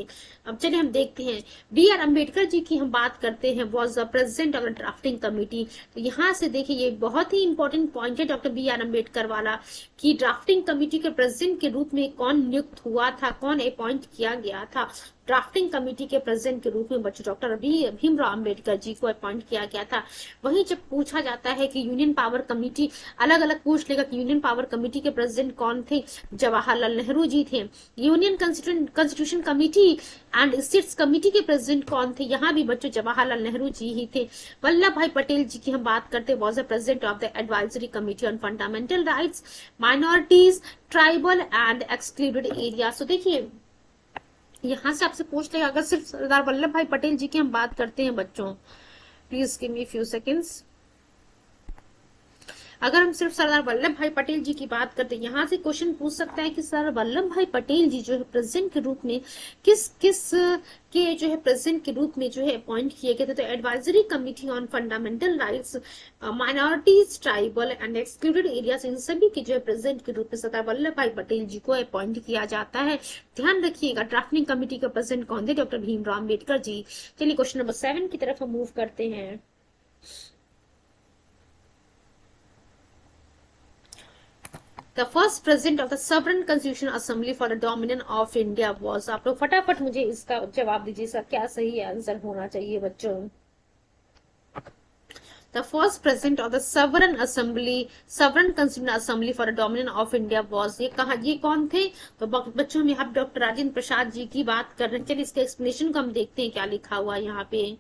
अब चलिए हम देखते हैं। बी आर अम्बेडकर जी की हम बात करते हैं, was the president of the drafting committee. तो यहाँ से देखिए ये बहुत ही इंपॉर्टेंट पॉइंट है डॉक्टर बी आर अम्बेडकर वाला, कि ड्राफ्टिंग कमिटी के प्रेसिडेंट के रूप में कौन नियुक्त हुआ था, कौन अपॉइंट किया गया था। ड्राफ्टिंग कमेटी के प्रेसिडेंट के रूप में बच्चों डॉक्टर भीमराव अंबेडकर जी को अपॉइंट किया गया था। वहीं जब पूछा जाता है कि यूनियन पावर कमेटी, अलग अलग पूछ लेगा कि यूनियन पावर कमेटी के प्रेसिडेंट कौन थे, जवाहरलाल नेहरू जी थे। Union constitution committee and states committee के प्रेसिडेंट कौन थे, यहाँ भी बच्चों जवाहरलाल नेहरू जी ही थे। वल्लभ भाई पटेल जी की हम बात करते हैं, was the president of the advisory committee on fundamental rights, minorities, tribal and excluded area. तो देखिए यहाँ से आपसे पूछ लेगा, अगर सिर्फ सरदार वल्लभ भाई पटेल जी की हम बात करते हैं बच्चों, please give me few seconds, अगर हम सिर्फ सरदार वल्लभ भाई पटेल जी की बात करते हैं, यहाँ से क्वेश्चन पूछ सकता है कि सरदार वल्लभ भाई पटेल जी जो है प्रेसिडेंट के रूप में किस किस के जो है प्रेसिडेंट के रूप में जो है अपॉइंट किए गए थे। तो advisory committee on fundamental rights, minorities, tribal and excluded areas, इन सभी के जो है प्रेसिडेंट के रूप में सरदार वल्लभ भाई पटेल जी को अपॉइंट किया जाता है। ध्यान रखिएगा ड्राफ्टिंग कमेटी का प्रेसिडेंट कौन थे, डॉक्टर भीमराव अम्बेडकर जी। चलिए क्वेश्चन नंबर 7 की तरफ हम मूव करते हैं। The first president of the Sovereign Constitutional Assembly for the Dominion of India was, आप लोग फटाफट मुझे इसका जवाब दीजिए सर, क्या सही आंसर होना चाहिए बच्चों। The first president of the Sovereign Constitutional Assembly for the Dominion of India was, ये कौन थे, तो बच्चों में आप डॉक्टर राजेंद्र प्रसाद जी की बात कर रहे हैं। चलिए इसके एक्सप्लेनेशन को हम देखते हैं क्या लिखा हुआ है यहाँ पे।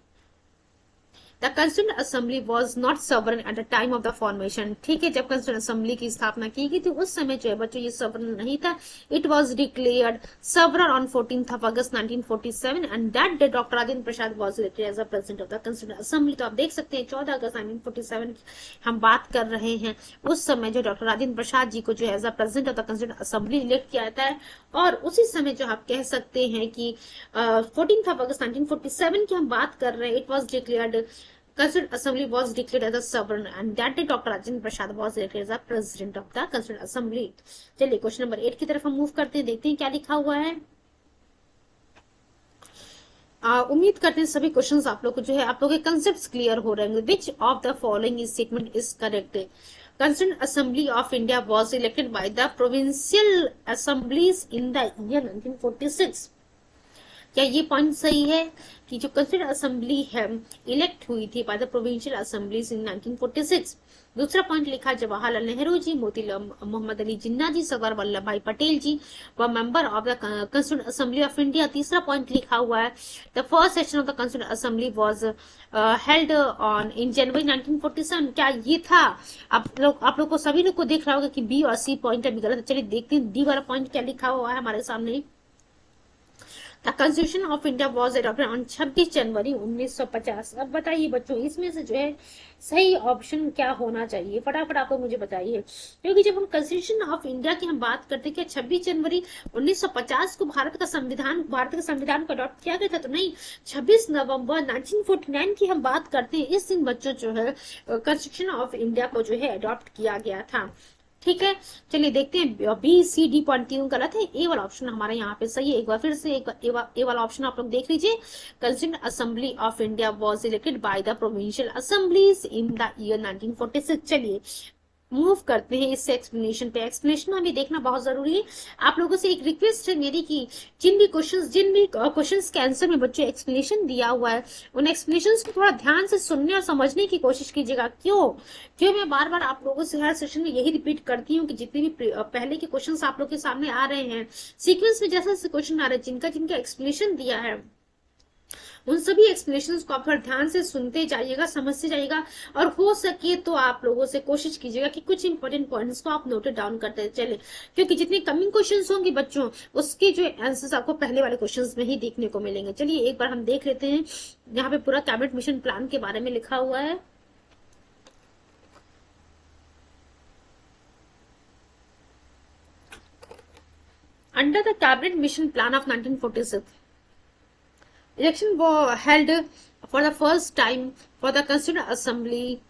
The Constituent Assembly was not sovereign at the time of the formation। ठीक है, जब Constituent Assembly की स्थापना की गई थी उस समय जो है बच्चों ये sovereign नहीं था। It was declared sovereign on 14th of August 1947 and that day Dr. Rajendra Prasad was elected as the President of the Constituent Assembly। तो आप देख सकते हैं 14 अगस्त 1947 हम बात कर रहे हैं, उस समय जो डॉक्टर राजेंद्र प्रसाद जी को जो है as a president of the constituent assembly elect किया जाता है। और उसी समय जो आप कह सकते हैं कि 14th of August 1947 की हम बात कर रहे हैं, it was declared Constituent Assembly was declared as a sovereign and that day Dr. Rajendra Prasad was elected as a president of the Constituent Assembly। चलिए क्वेश्चन नंबर 8 की तरफ हम मूव करते हैं, देखते हैं क्या लिखा हुआ है। उम्मीद करते हैं सभी क्वेश्चंस आप लोग को जो है आप लोग के कंसेप्ट्स क्लियर हो रहे होंगे। Which of the following statement is correct. Constituent Assembly of India was elected by the provincial assemblies in the year 1946। क्या ये पॉइंट सही है कि जो कंस्टिट्यूएंट असेंबली है इलेक्ट हुई थी बाय द प्रोविंशियल असेंबलीज इन 1946। दूसरा पॉइंट लिखा जवाहरलाल नेहरू जी, मोतीलाल मोहम्मद अली जिन्ना जी, सरदार वल्लभ भाई पटेल जी व member of the constituent assembly of India. तीसरा पॉइंट लिखा हुआ है the first session of the constituent assembly was held on in January 1947। क्या ये था? आप लोग को सभी लोग को देख रहा होगा कि बी और सी पॉइंट अभी गलत है। चलिए देखते हैं डी वाला पॉइंट क्या लिखा हुआ है हमारे सामने। The constitution of India was adopted on 26 जनवरी 1950। अब बताइए बच्चों इसमें से जो है सही ऑप्शन क्या होना चाहिए, फटाफट आप लोग मुझे बताइए। क्योंकि जब हम कॉन्स्टिट्यूशन ऑफ इंडिया की हम बात करते हैं कि 26 जनवरी 1950 को भारत का संविधान को अडॉप्ट किया गया था, तो नहीं, 26 नवंबर 1949 की हम बात करते हैं। इस दिन बच्चों जो है कॉन्स्टिट्यूशन ऑफ इंडिया को जो है अडॉप्ट किया गया था। ठीक है, चलिए देखते हैं बी सी डी पॉइंट तीनों गलत है, ए वाला ऑप्शन हमारा यहाँ पे सही है। एक बार फिर से ए वाला ऑप्शन आप लोग देख लीजिए। Constituent assembly of India was elected by the provincial assemblies in the year 1946। चलिए मूव करते हैं इस एक्सप्लेनेशन पे। एक्सप्लेनेशन हमें देखना बहुत जरूरी है। आप लोगों से एक रिक्वेस्ट है मेरी कि जिन भी क्वेश्चंस के आंसर में बच्चों एक्सप्लेनेशन दिया हुआ है उन एक्सप्लेनेशंस को थोड़ा ध्यान से सुनने और समझने की कोशिश कीजिएगा। क्यों मैं बार बार आप लोगों से हर सेशन में यही रिपीट करती हूँ कि जितने भी पहले के क्वेश्चन आप लोग के सामने आ रहे हैं सीक्वेंस में, जैसे जैसे क्वेश्चन आ रहे हैं जिनका एक्सप्लेनेशन दिया है उन सभी एक्सप्लेनेशंस को आप थोड़ा ध्यान से सुनते जाइएगा, समझते जाइएगा और हो सके तो आप लोगों से कोशिश कीजिएगा कि कुछ इंपॉर्टेंट पॉइंट्स को आप नोट डाउन करते चले, क्योंकि जितने कमिंग क्वेश्चंस होंगे बच्चों उसके जो आंसर्स आपको पहले वाले क्वेश्चंस में ही देखने को मिलेंगे। चलिए एक बार हम देख लेते हैं, यहाँ पे पूरा कैबिनेट मिशन प्लान के बारे में लिखा हुआ है। Under the Cabinet Mission Plan of 1946, election were held for the first time for the Constituent Assembly.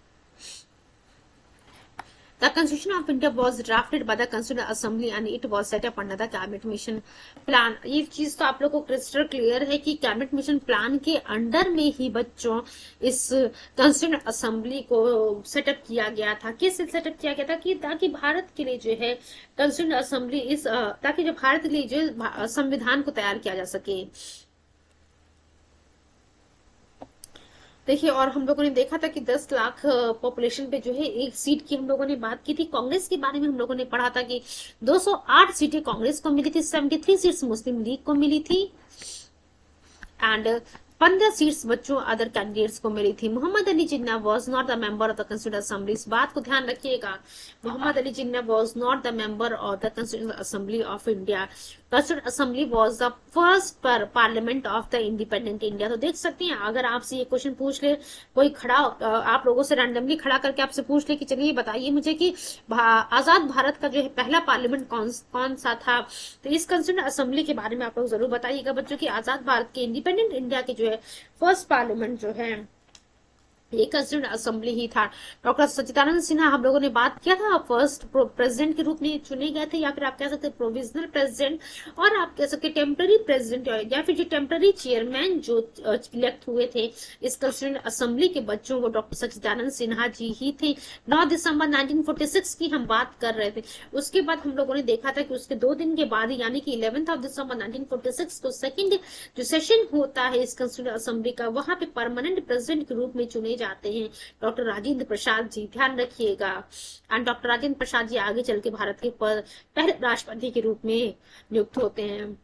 The Constitution of India was drafted by the Constituent Assembly and it was set up under the Cabinet Mission Plan। ये चीज तो आप लोग को crystal clear है कि cabinet mission plan के under में ही बच्चों इस कंस्टिट्यूएंट असेंबली को सेटअप किया गया था। किस सेटअप किया गया था कि ताकि भारत के लिए जो है कंस्टिट्यूएंट असेंबली ताकि जो भारत के लिए जो संविधान को तैयार किया जा सके। देखिए, और हम लोगों ने देखा था कि 10 लाख पॉपुलेशन पे जो है एक सीट की हम लोगों ने बात की थी। कांग्रेस के बारे में हम लोगों ने पढ़ा था कि 208 सीटें कांग्रेस को मिली थी, 73 सीट्स मुस्लिम लीग को मिली थी एंड 15 सीट्स बच्चों अदर कैंडिडेट्स को मिली थी। Mohammad Ali Jinnah was not the member of the constituent assembly. इस बात को ध्यान रखिएगा, Mohammad Ali Jinnah was not the member of the constituent assembly of India. Constituent assembly was the first पर parliament of the independent India. तो देख सकते हैं, अगर आपसे ये क्वेश्चन पूछ ले कोई खड़ा, आप लोगों से रैंडमली खड़ा करके आपसे पूछ ले कि चलिए बताइए मुझे कि आजाद भारत का जो है पहला पार्लियामेंट कौन सा था, तो इस कंस्टिट्यूएंट असेंबली के बारे में आप लोग जरूर बताइएगा बच्चों की आजाद भारत के इंडिपेंडेंट इंडिया के जो है फर्स्ट पार्लियामेंट जो है ये कंस्टिट्यूएंट असेंबली ही था। डॉक्टर सच्चिदानंद सिन्हा हम लोगों ने बात किया था, फर्स्ट प्रेसिडेंट के रूप में चुने गए थे, या फिर आप कह सकते हैं प्रोविजनल प्रेसिडेंट, और आप कह सकते हैं टेम्पररी प्रेसिडेंट या फिर जो टेम्पररी चेयरमैन जो इलेक्ट हुए थे इस कंस्टिट्यूएंट असेंबली के बच्चों, वो डॉक्टर सच्चिदानंद सिन्हा जी ही थे। 9 दिसंबर 1946 की हम बात कर रहे थे। उसके बाद हम लोगों ने देखा था कि उसके 2 दिन के बाद यानी कि 11 दिसंबर 1946 को सेकेंड जो सेशन होता है इस कंस्टिट्यूएंट असेंबली का, वहां पे परमानेंट प्रेसिडेंट के रूप में चुने जाते हैं डॉक्टर राजेंद्र प्रसाद जी, ध्यान रखिएगा। एंड डॉक्टर राजेंद्र प्रसाद जी आगे चल के भारत के पहले राष्ट्रपति के रूप में नियुक्त होते हैं।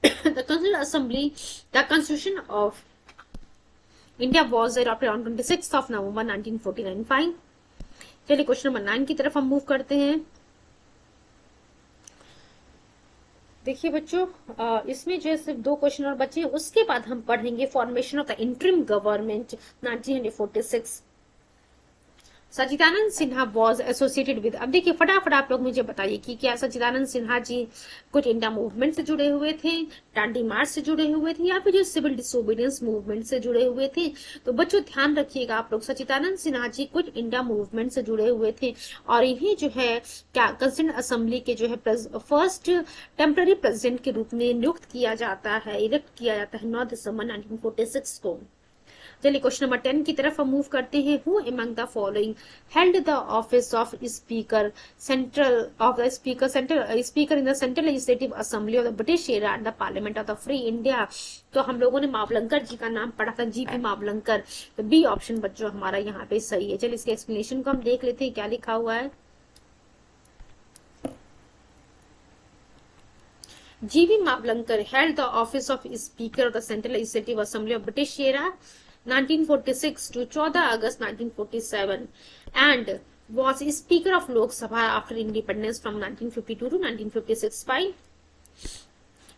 The Constituent Assembly, the Constitution of India was adopted on 26th of November 1949. Fine, चलिए क्वेश्चन नंबर 9 की तरफ हम मूव करते हैं। देखिए बच्चों, इसमें जो है सिर्फ 2 क्वेश्चन और बचे हैं, उसके बाद हम पढ़ेंगे formation of the interim government 1946। Sachchidanand Sinha was associated with, अब देखिए फटाफट आप लोग मुझे बताइए कि क्या सच्चिदानंद सिन्हा जी कुछ इंडिया मूवमेंट से जुड़े हुए थे, डांडी मार्च से जुड़े हुए थे, या फिर जो सिविल डिसोबीडियंस मूवमेंट से जुड़े हुए थे। तो बच्चों ध्यान रखिएगा आप लोग, सच्चिदानंद सिन्हा जी कुछ इंडिया मूवमेंट से जुड़े हुए थे और इन्हें जो है क्या कंस्टिट्यूएंट असेंबली के जो है फर्स्ट टेम्पररी प्रेसिडेंट के रूप में नियुक्त किया जाता है, इलेक्ट किया जाता है 9 दिसंबर 1946 को। चलिए क्वेश्चन नंबर 10 की तरफ हम मूव करते हैं। Who among the following held the office of speaker speaker in the central legislative assembly of the British era and the parliament of the free India. तो हम लोगों ने मावलंकर जी का नाम पढ़ा था, जीपी मावलंकर। तो बी ऑप्शन बच्चों हमारा यहाँ पे सही है। चलिए इसके एक्सप्लेनेशन को हम देख लेते हैं क्या लिखा हुआ है। जीवी Mavalankar held the office of Speaker of the Central Legislative Assembly of British era 1946 to 14 August 1947 and was Speaker of Lok Sabha after independence from 1952 to 1956. Fine.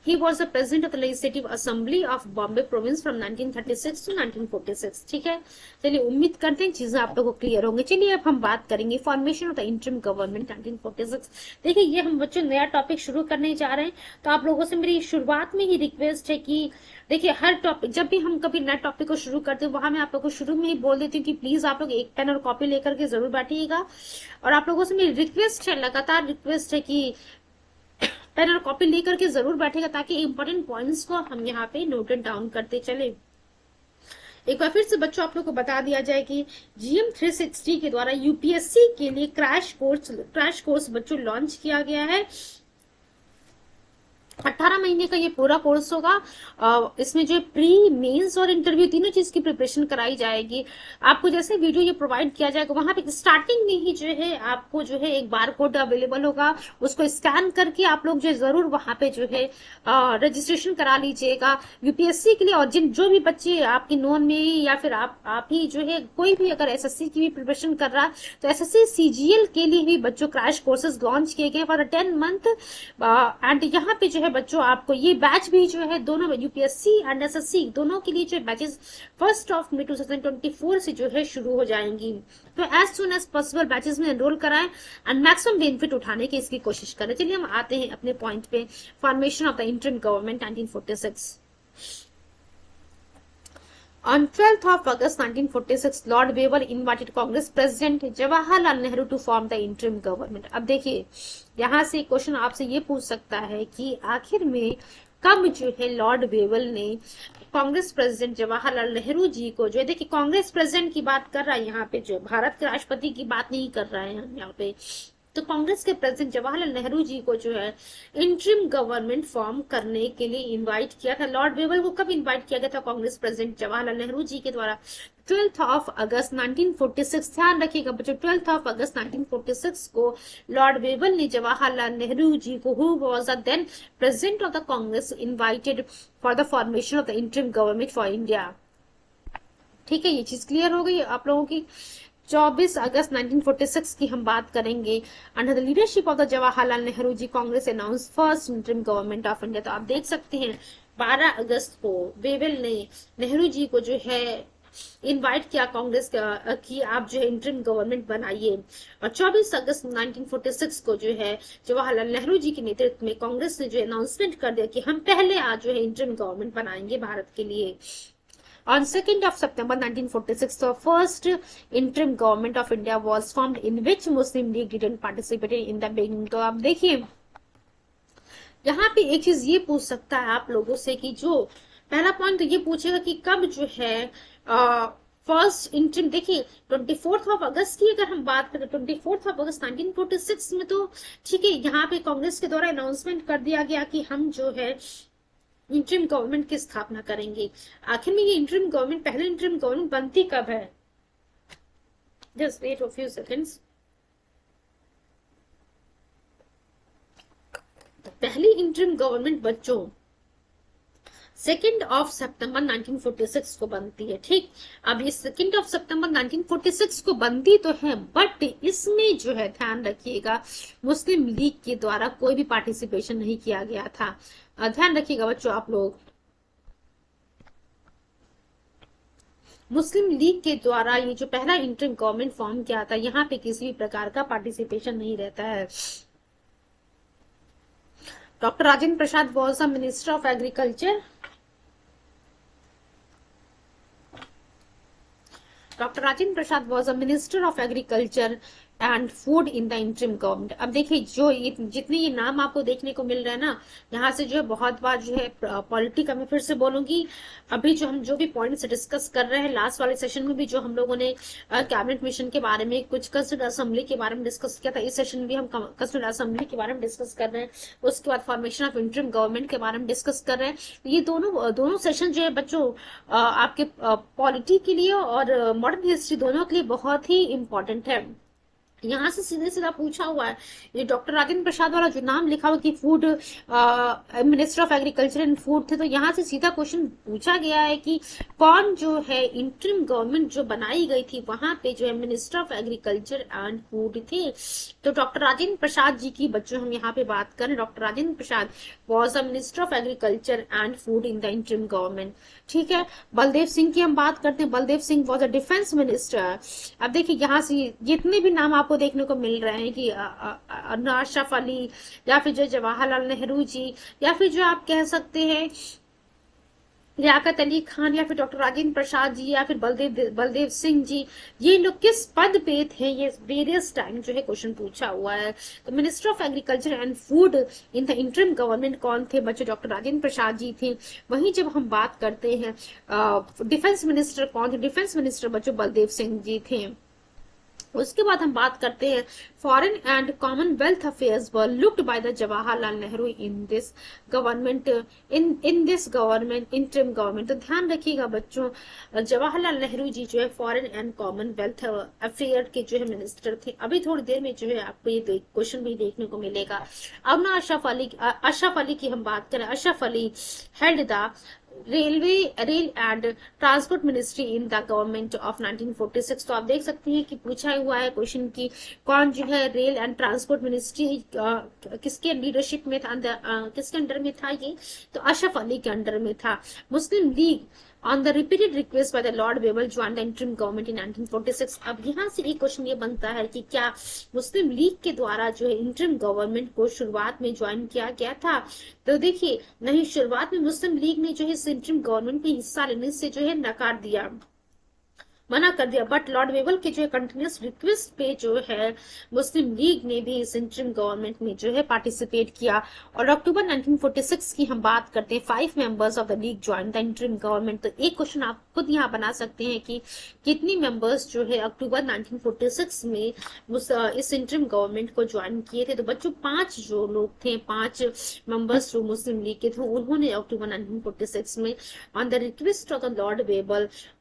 He was the president of the Legislative Assembly of Bombay Province from 1936 to 1946. ठीक है, चलिए उम्मीद करते हैं चीजें आप लोगों को क्लियर होंगी। चलिए अब हम बात करेंगे formation of the interim government 1946। देखिए ये हम बच्चों नया टॉपिक शुरू करने जा रहे हैं, तो आप लोगों से मेरी शुरुआत में ही रिक्वेस्ट है कि देखिए हर टॉपिक, जब भी हम कभी नया टॉपिक को शुरू करते हैं वहां मैं आप लोगों को शुरू में ही बोल देती हूँ कि प्लीज आप लोग एक पेन और कॉपी लेकर के जरूर बैठिएगा। और आप लोगों से मेरी रिक्वेस्ट है, लगातार रिक्वेस्ट है कि पेन और कॉपी लेकर के जरूर बैठेगा ताकि इंपॉर्टेंट पॉइंट्स को हम यहाँ पे नोटेड डाउन करते चले। एक बार फिर से बच्चों आप लोग को बता दिया जाए कि GM 360 के द्वारा यूपीएससी के लिए क्रैश कोर्स बच्चों लॉन्च किया गया है। 18 महीने का ये पूरा कोर्स होगा। इसमें जो प्री मेंस और इंटरव्यू तीनों चीज की प्रिपरेशन कराई जाएगी। आपको जैसे वीडियो ये प्रोवाइड किया जाएगा वहां पे स्टार्टिंग में ही जो है आपको जो है एक बार कोड अवेलेबल होगा, उसको स्कैन करके आप लोग जो जरूर वहां पे जो है रजिस्ट्रेशन करा लीजिएगा यूपीएससी के लिए। और जो भी बच्चे आपके नोन में या फिर आप ही जो है कोई भी अगर एसएससी की भी प्रिपरेशन कर रहा तो एसएससी सीजीएल के लिए भी बच्चों क्रैश कोर्सेज लॉन्च किए गए फॉर 10 मंथ। एंड यहाँ पे जो है बच्चों आपको ये बैच भी जो है दोनों यूपीएससी एंड एसएससी दोनों के लिए जो बैचेस 1 May 2024 से जो है शुरू हो जाएंगी। तो as soon as possible batches में एनरोल कराएं एंड मैक्सिमम बेनिफिट उठाने की इसकी कोशिश करें। चलिए हम आते हैं अपने पॉइंट पे, formation of the interim government 1946। On 12th of August 1946, Lord Weber invited Congress President Jawaharlal Nehru to form the interim government. अब देखिए यहाँ से क्वेश्चन आपसे ये पूछ सकता है कि आखिर में कब जो है लॉर्ड वेवल ने कांग्रेस प्रेसिडेंट जवाहरलाल नेहरू जी को जो है, देखिए कांग्रेस प्रेसिडेंट की बात कर रहा है यहाँ पे, जो भारत के राष्ट्रपति की बात नहीं कर रहे हैं हम यहाँ पे, तो कांग्रेस के प्रेसिडेंट जवाहरलाल नेहरू जी को जो है इंटरिम गवर्नमेंट फॉर्म करने के लिए इनवाइट किया था। लॉर्ड वेवल को कब इनवाइट किया गया था कांग्रेस प्रेसिडेंट जवाहरलाल नेहरू जी के द्वारा? 12 अगस्त 1946। ध्यान रखिएगा बच्चों, 12 अगस्त 1946 को लॉर्ड वेवल ने जवाहरलाल नेहरू जी को, who was the then president of the Congress, invited for the formation of the interim government for India. ठीक है, ये चीज क्लियर हो गई आप लोगों की। 24 अगस्त 1946 की हम बात करेंगे। Under the leadership of the Jawaharlal Nehru ji, Congress announce first interim government of India. तो आप देख सकते हैं 12 अगस्त को वेवल ने नेहरू जी को जो है इनवाइट किया कांग्रेस की आप जो है इंटरिम गवर्नमेंट बनाइए। और 24 अगस्त 1946 को जो है जवाहरलाल नेहरू जी के नेतृत्व में कांग्रेस ने जो अनाउंसमेंट कर दिया कि हम पहले आज जो है इंटरिम गवर्नमेंट बनाएंगे भारत के लिए। On 2nd of September 1946, the first interim government of India was formed, in which Muslim League didn't participate in the beginning। तो आप देखिए यहाँ पे एक चीज ये पूछ सकता है आप लोगों से कि जो पहला पॉइंट तो ये पूछेगा कि कब जो है फर्स्ट इंटरिम। देखिए 24 अगस्त की अगर हम बात करें, 24 अगस्त 1946 में तो ठीक है, यहाँ पे कांग्रेस के द्वारा अनाउंसमेंट कर दिया गया कि हम जो है इंटरिम गवर्नमेंट की स्थापना करेंगे। आखिर में ये इंटरिम गवर्नमेंट, पहले इंटरिम गवर्नमेंट बनती कब है? Just wait a few seconds. पहली इंटरिम गवर्नमेंट बच्चों 2 सितंबर 1946 को बनती है। ठीक, अब ये 2 सितंबर 1946 को बनती तो है, बट इसमें जो है ध्यान रखिएगा मुस्लिम लीग के द्वारा कोई भी पार्टिसिपेशन नहीं किया गया था। ध्यान रखिएगा बच्चों आप लोग, मुस्लिम लीग के द्वारा ये जो पहला इंटरिम गवर्नमेंट फॉर्म किया था, यहाँ पे किसी भी प्रकार का पार्टिसिपेशन नहीं रहता है। Doctor Rajendra Prasad was the minister of agriculture. Doctor Rajendra Prasad was a minister of agriculture and food in the interim government. अब देखिए जो जितने ये नाम आपको देखने को मिल रहा है ना, यहाँ से जो है बहुत बार जो है पॉलिटी का, मैं फिर से बोलूंगी, अभी जो हम जो भी पॉइंट्स डिस्कस कर रहे हैं लास्ट वाले सेशन में भी जो हम लोगों ने कैबिनेट मिशन के बारे में, कुछ कंस्टिट्यूएंट असेंबली के बारे में डिस्कस किया था, इस सेशन में भी हम कंस्टिट्यूएंट असेंबली के बारे में डिस्कस कर रहे हैं, उसके बाद फॉर्मेशन ऑफ इंटरिम गवर्नमेंट के बारे में डिस्कस कर रहे हैं। ये दोनों सेशन जो है बच्चों आपके पॉलिटी के लिए और मॉडर्न हिस्ट्री दोनों के लिए बहुत ही इंपॉर्टेंट है। यहाँ से सीधे सीधा पूछा हुआ है, ये डॉक्टर राजेंद्र प्रसाद वाला जो नाम लिखा हुआ कि food minister of agriculture and food थे, तो यहाँ से सीधा क्वेश्चन पूछा गया है कि कौन जो है इंटरिम गवर्नमेंट जो बनाई गई थी वहां पे जो है minister of agriculture and food थे। तो डॉक्टर राजेंद्र प्रसाद जी की बच्चों हम यहाँ पे बात करें, doctor Rajendra Prasad was the minister of agriculture and food in the interim government. ठीक है, बलदेव सिंह की हम बात करते हैं, Baldev Singh was a defence minister. अब देखिए यहाँ से जितने भी नाम आपको देखने को मिल रहे हैं कि अशरफ अली या फिर जो जवाहरलाल नेहरू जी या फिर जो आप कह सकते हैं लियाकत अली खान या फिर डॉक्टर राजेंद्र प्रसाद जी या फिर बलदेव सिंह जी, ये लोग किस पद पे थे, ये वेरियस टाइम जो है क्वेश्चन पूछा हुआ है। तो minister of agriculture and food in the interim government कौन थे बच्चों? डॉक्टर राजेंद्र प्रसाद जी थे। वहीं जब हम बात करते हैं डिफेंस मिनिस्टर कौन थे? डिफेंस मिनिस्टर बच्चों बलदेव सिंह जी थे। उसके बाद हम बात करते हैं foreign and Commonwealth affairs were looked by the Jawaharlal Nehru in this government, in this government interim government. तो ध्यान रखिएगा बच्चों, जवाहरलाल नेहरू जी जो है फॉरेन एंड कॉमनवेल्थ अफेयर के जो है मिनिस्टर थे। अभी थोड़ी देर में जो है आपको ये क्वेश्चन भी देखने को मिलेगा। अब ना अशरफ अली की हम बात करें, Ashraf Ali held the rail and transport ministry in the government of 1946। तो आप देख सकते हैं कि पूछा हुआ है क्वेश्चन की कौन जो है रेल एंड ट्रांसपोर्ट मिनिस्ट्री किसके लीडरशिप में था, किसके अंडर में था? ये तो अशरफ अली के अंडर में था। मुस्लिम league on the repeated request by the Lord Wavell joined the interim government in 1946। अब यहाँ से एक क्वेश्चन ये बनता है कि क्या मुस्लिम लीग के द्वारा जो है इंटरिम गवर्नमेंट को शुरुआत में ज्वाइन किया गया था? तो देखिए नहीं, शुरुआत में मुस्लिम लीग ने जो है इंटरिम गवर्नमेंट में हिस्सा लेने से जो है नकार दिया। मना कर दिया। बट लॉर्ड वेबल के जो है कंटिन्यूस रिक्वेस्ट पे जो है मुस्लिम लीग ने भी इस इंटरिम गवर्नमेंट में जो है पार्टिसिपेट किया। और अक्टूबर 1946 की हम बात करते हैं, 5 members of the league join the interim government. तो एक क्वेश्चन आप खुद यहाँ बना सकते हैं कि कितनी मेंबर्स जो है अक्टूबर 1946 में इस इंटरिम गवर्नमेंट को ज्वाइन किए थे। तो बच्चों 5 जो लोग थे, 5 मेंबर्स जो मुस्लिम लीग के थे, उन्होंने अक्टूबर 1946 में on the request of the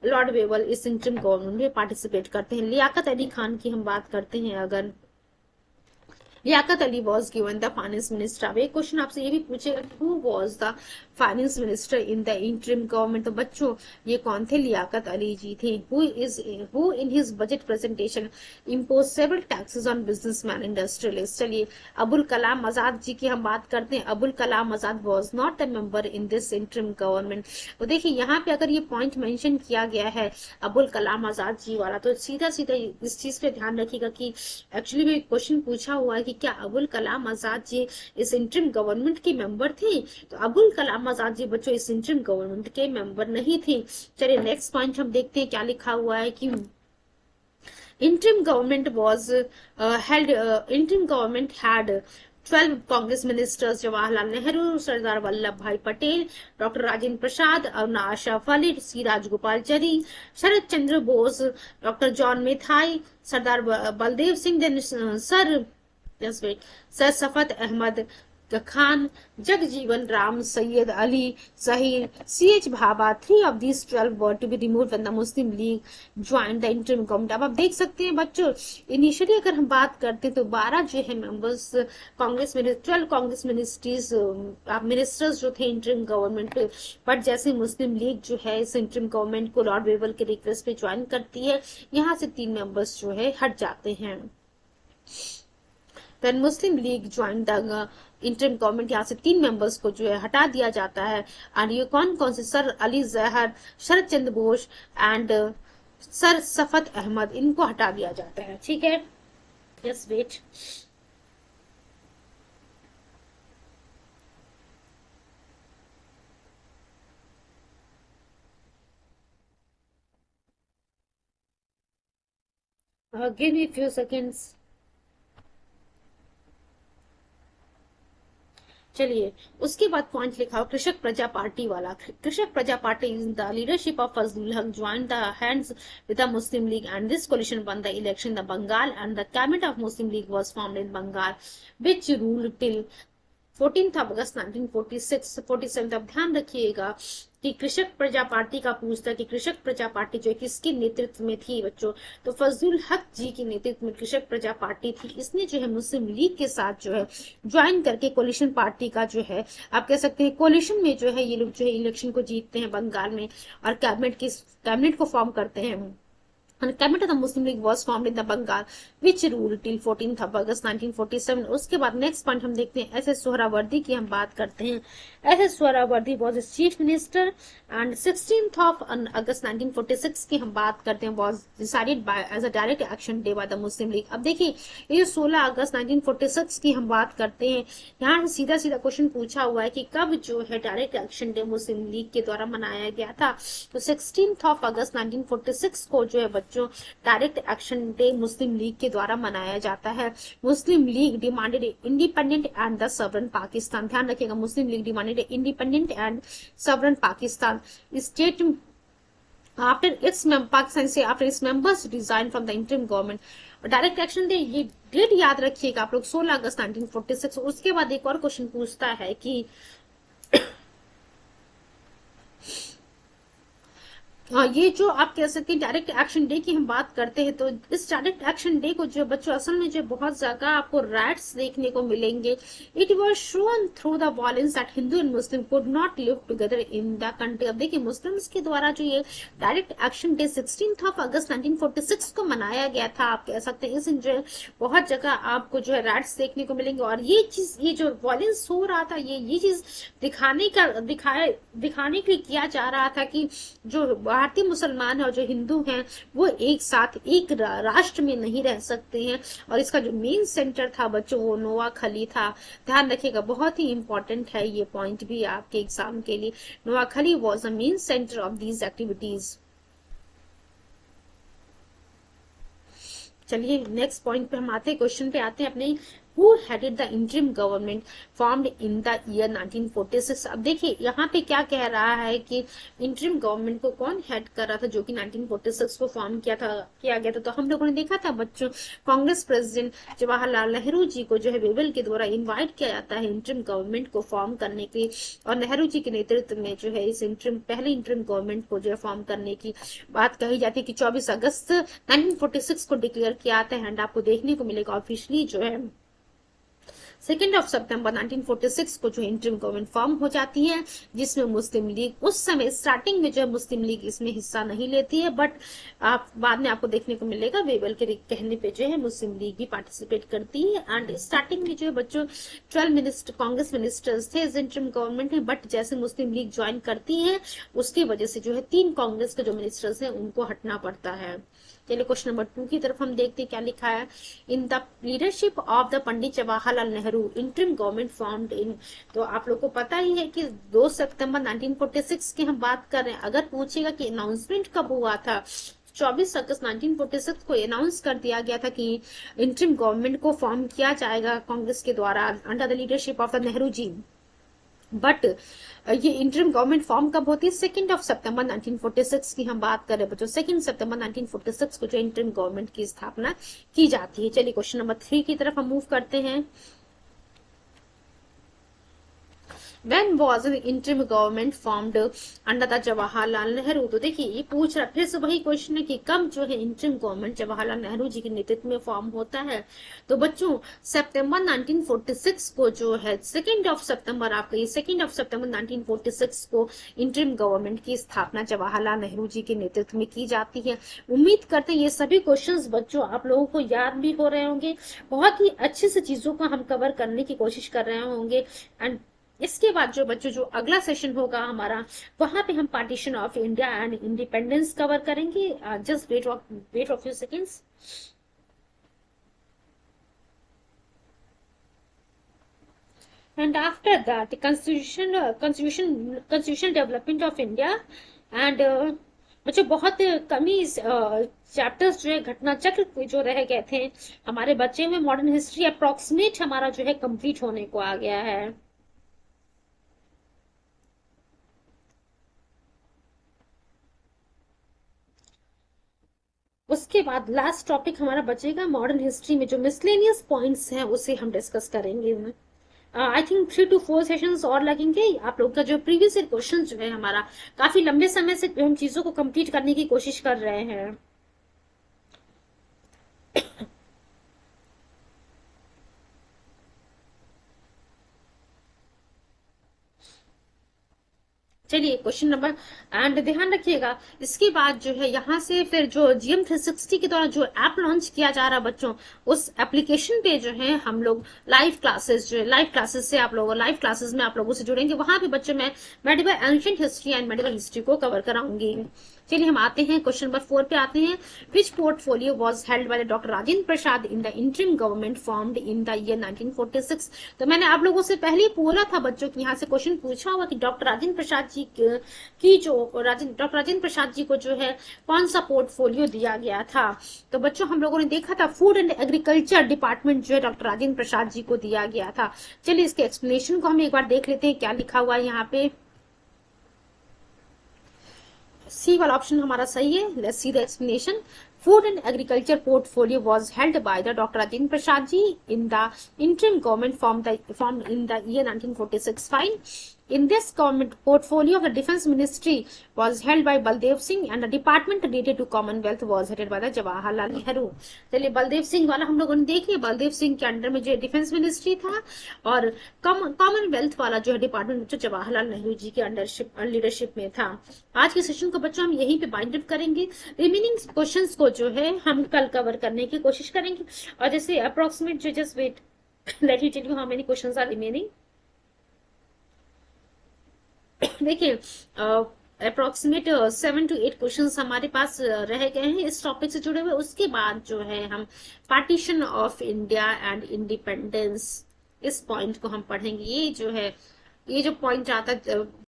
Lord Wavell इस इंटरिम गवर्नमेंट में पार्टिसिपेट करते हैं। लियाकत अली खान की हम बात करते हैं, अगर Liaquat Ali was given the finance minister. अब एक क्वेश्चन आपसे ये भी पूछेगा कि who was the finance minister in the interim government. तो बच्चों ये कौन थे? लियाकत अली जी थे। Who in his budget presentation impose several taxes on businessman industrialist. चलिए अबुल कलाम आजाद जी की हम बात करते हैं। Abul Kalam Azad was not the member in this interim government. तो देखिए यहाँ पे अगर ये पॉइंट मेंशन किया गया है अबुल कलाम आजाद जी वाला, तो सीधा सीधा इस चीज पे ध्यान रखिएगा कि एक्चुअली भी क्वेश्चन पूछा हुआ है कि क्या अबुल कलाम आजाद जी इस इंटरिम गवर्नमेंट के मेंबर थे? तो अबुल कलाम आजाद जी बच्चों इस इंटरिम गवर्नमेंट के मेंबर नहीं थे। चलिए नेक्स्ट पॉइंट हम देखते हैं क्या लिखा हुआ है कि interim government was interim government had 12 Congress ministers, Jawaharlal Nehru, Sardar Vallabh Bhai Patel, doctor Rajendra Prasad, Aruna Asaf Ali, C Rajagopalachari, Sarat Chandra Bose, doctor John Mathai, Sardar Baldev Singh, sir Shafat Ahmad Khan, Jagjivan Ram, Syed Ali, Zaheer, CH Bhabha. 3 of these 12 were to be removed when the Muslim League joined the interim government। अब आप देख सकते हैं बच्चों, इनिशियली अगर हम बात करते हैं तो 12 जो है मेंबर्स कांग्रेस में, 12 कांग्रेस मिनिस्टर्स जो थे इंटरिम गवर्नमेंट पे। बट जैसे मुस्लिम लीग जो है इस इंटरिम गवर्नमेंट को लॉर्ड वेबल के रिक्वेस्ट पे ज्वाइन करती है, यहाँ से 3 मेंबर्स जो है हट जाते हैं। When Muslim League joined the interim government, यहाँ से 3 मेंबर्स को जो है हटा दिया जाता है। और ये कौन कौन से? Sir Ali Zaheer, Sharad Chandra Bose and sir Shafat Ahmad, इनको हटा दिया जाता है। ठीक है, yes wait. Give me few seconds. चलिए उसके बाद पॉइंट लिखा हो कृषक प्रजा पार्टी वाला। Krishak Praja party in the leadership of Fazlul Haq join the hands with the Muslim League and this coalition won the election the Bengal and the cabinet of Muslim League was formed in Bengal which rule till 14 अगस्त 1947। अब ध्यान रखिएगा कि कृषक प्रजा पार्टी का पूछता कि कृषक प्रजा पार्टी जो है किसके नेतृत्व में थी बच्चों? तो फजलुल हक जी के नेतृत्व में कृषक प्रजा पार्टी थी। इसने जो है मुस्लिम लीग के साथ जो है ज्वाइन करके कोलिशन पार्टी का जो है आप कह सकते हैं कोलिशन में जो है ये लोग जो है इलेक्शन को जीतते हैं बंगाल में और कैबिनेट को फॉर्म करते हैं। And cabinet of the Muslim League was formed in the Bengal, which ruled till 14th of August 1947। उसके बाद नेक्स्ट पॉइंट हम देखते हैं एस सोहरावर्दी की हम बात करते हैं। S Suhrawardy was chief minister and 16th of August 1946 की हम बात करते हैं was decided by as a direct action day by the Muslim League. अब देखिए ये 16 अगस्त 1946 की हम बात करते हैं, यहाँ से सीधा सीधा क्वेश्चन पूछा हुआ है कि कब जो है direct action day Muslim League के द्वारा मनाया गया था। तो 16th of अगस्त 1946 को जो है जो direct action day Muslim League के द्वारा मनाया जाता है। Muslim League demanded independent and the sovereign Pakistan. ध्यान रखिएगा, Muslim League demanded independent and sovereign Pakistan state after its members resign from the interim government. Direct action day ये डेट याद रखिएगा आप लोग 16 अगस्त 1946। उसके बाद एक और क्वेश्चन पूछता है कि ये जो आप कह सकते हैं डायरेक्ट एक्शन डे की हम बात करते हैं, तो इस डायरेक्ट एक्शन डे को जो बच्चों असल में जो बहुत ज्यादा आपको राइट्स देखने को मिलेंगे। It was shown through the violence that Hindu and Muslim could not live together in the country. अब देखिए मुस्लिम्स के द्वारा जो ये डायरेक्ट एक्शन डे 16 अगस्त 1946 को मनाया गया था, आप कह सकते हैं इस दिन जो है बहुत जगह आपको जो है राइट्स देखने को मिलेंगे। और ये चीज, ये जो वायलेंस हो रहा था, ये चीज दिखाने के लिए किया जा रहा था कि जो भारतीय मुसलमान है और जो हिंदू हैं वो एक साथ एक राष्ट्र में नहीं रह सकते हैं। और इसका जो मेन सेंटर था बच्चों वो नोआखली था। ध्यान रखिएगा, बहुत ही इंपॉर्टेंट है ये पॉइंट भी आपके एग्जाम के लिए। Noakhali was the main centre of these activities. चलिए नेक्स्ट पॉइंट पे हम आते हैं, क्वेश्चन पे आते हैं अपने। Who headed the interim government formed in the year 1946? अब देखिए यहाँ पे क्या कह रहा है कि इंटरिम गवर्नमेंट को कौन हेड कर रहा था, जो कि 1946 को फॉर्म किया गया था। तो हम लोगों ने देखा था बच्चों, कांग्रेस प्रेसिडेंट जवाहरलाल नेहरू जी को जो है वेबल के द्वारा इनवाइट किया जाता है इंटरिम गवर्नमेंट को फॉर्म करने के, और नेहरू जी के नेतृत्व में जो है इस पहले इंटरिम गवर्नमेंट को जो है फॉर्म करने की बात कही जाती है कि 24 अगस्त 1946 को डिक्लेयर किया आता है। एंड आपको देखने को मिलेगा ऑफिशियली जो है 2 सितंबर 1946 को जो इंटरिम गवर्नमेंट फॉर्म हो जाती है, जिसमें मुस्लिम लीग उस समय स्टार्टिंग में जो है मुस्लिम लीग इसमें हिस्सा नहीं लेती है, बट आप बाद में आपको देखने को मिलेगा वेबल के कहने पे जो है मुस्लिम लीग भी पार्टिसिपेट करती है। एंड स्टार्टिंग में जो है बच्चों 12 कांग्रेस मिनिस्टर्स थे इस इंटरिम गवर्नमेंट में, बट जैसे मुस्लिम लीग ज्वाइन करती है उसकी वजह से जो है 3 कांग्रेस के जो मिनिस्टर्स हैं उनको हटना पड़ता है। चलिए क्वेश्चन नंबर 2 की तरफ हम देखते हैं क्या लिखा है। इन the leadership of the Pandit Jawaharlal Nehru interim government formed इन, तो आप लोग को पता ही है कि 2 सितंबर 1946 की हम बात कर रहे हैं। अगर पूछेगा कि अनाउंसमेंट कब हुआ था, 24 अगस्त 1946 को अनाउंस कर दिया गया था कि इंटरिम गवर्नमेंट को फॉर्म किया जाएगा कांग्रेस के द्वारा under the leadership of the Nehru ji. But ये इंटरिम गवर्नमेंट फॉर्म कब होती है, 2 सितंबर 1946 की हम बात कर रहे हैं बच्चों। 2 सितंबर 1946 को जो इंटरिम गवर्नमेंट की स्थापना की जाती है। चलिए क्वेश्चन नंबर 3 की तरफ हम मूव करते हैं। When was the interim government formed under the Jawaharlal Nehru? तो देखिए ये पूछ रहा, फिर से वही क्वेश्चन है कि कब जो है इंटरिम गवर्नमेंट जवाहरलाल नेहरू जी के नेतृत्व में फॉर्म होता है। तो बच्चों सितंबर 1946 को जो है 2 सितंबर, आपका ये 2 सितंबर 1946 को इंटरिम गवर्नमेंट की स्थापना जवाहरलाल नेहरू जी के नेतृत्व में की जाती है। उम्मीद करते हैं ये सभी क्वेश्चंस बच्चों आप लोगों को याद भी हो रहे होंगे, बहुत ही अच्छे से चीजों को हम कवर करने की कोशिश कर रहे होंगे। एंड इसके बाद जो बच्चों जो अगला सेशन होगा हमारा, वहां पे हम partition of India and independence cover करेंगे। Just wait of few seconds. And after that constitution development of India and बच्चों बहुत कम ही चैप्टर्स जो है घटना चक्र जो रह गए थे हमारे बच्चे में, मॉडर्न हिस्ट्री अप्रोक्सीमेट हमारा जो है कंप्लीट होने को आ गया है। उसके बाद लास्ट टॉपिक हमारा बचेगा मॉडर्न हिस्ट्री में जो मिसलेनियस पॉइंट्स हैं उसे हम डिस्कस करेंगे। आई थिंक 3 to 4 सेशंस और लगेंगे। आप लोग का जो प्रीवियस ईयर क्वेश्चन जो है हमारा काफी लंबे समय से हम चीजों को कंप्लीट करने की कोशिश कर रहे हैं। चलिए क्वेश्चन नंबर, एंड ध्यान रखिएगा इसके बाद जो है यहाँ से फिर जो GM 360 के द्वारा जो ऐप लॉन्च किया जा रहा है बच्चों, उस एप्लीकेशन पे जो है हम लोग लाइव क्लासेस जो है लाइव क्लासेस में आप लोगों से जुड़ेंगे। वहां पे बच्चों में medieval ancient history and medieval history को कवर कराऊंगी। चलिए हम आते हैं क्वेश्चन नंबर 4 पे आते हैं। Which portfolio was held by doctor Rajendra Prasad in the interim government formed in the year 1946? तो मैंने आप लोगों से पहले ही बोला था बच्चों कि यहाँ से क्वेश्चन पूछा हुआ कि डॉक्टर राजेंद्र प्रसाद जी डॉक्टर राजेंद्र प्रसाद जी को जो है कौन सा पोर्टफोलियो दिया गया था। तो बच्चों हम लोगों ने देखा था फूड एंड एग्रीकल्चर डिपार्टमेंट जो है डॉक्टर राजेंद्र प्रसाद जी को दिया गया था। चलिए इसके एक्सप्लेनेशन को हम एक बार देख लेते हैं क्या लिखा हुआ है यहाँ पे। सी वाला ऑप्शन हमारा सही है। Let's see the explanation. Food and agriculture portfolio was held by the Dr. Rajendra Prasad ji in the interim government formed in the year 1946. Fine. In this government portfolio, the defense ministry was held by Baldev Singh and the department related to Commonwealth was headed by the Jawaharlal Nehru. चलिए बलदेव सिंह वाला हम लोगों ने देख लिया। बलदेव सिंह के under में जो डिफेंस मिनिस्ट्री था और कॉमनवेल्थ वाला जो है डिपार्टमेंट जो जवाहरलाल नेहरू जी के लीडरशिप में था। आज के सेशन को बच्चों हम यहीं पे बाइंड अप करेंगे। रिमेनिंग क्वेश्चंस को जो है हम कल कवर करने की कोशिश करेंगे। और जैसे अप्रोक्सीमेट जो just wait let me tell you how many questions are remaining. देखिए अप्रोक्सीमेट 7 to 8 क्वेश्चन हमारे पास रह गए हैं इस टॉपिक से जुड़े हुए। उसके बाद जो है हम partition of India and independence इस पॉइंट को हम पढ़ेंगे। ये जो पॉइंट आता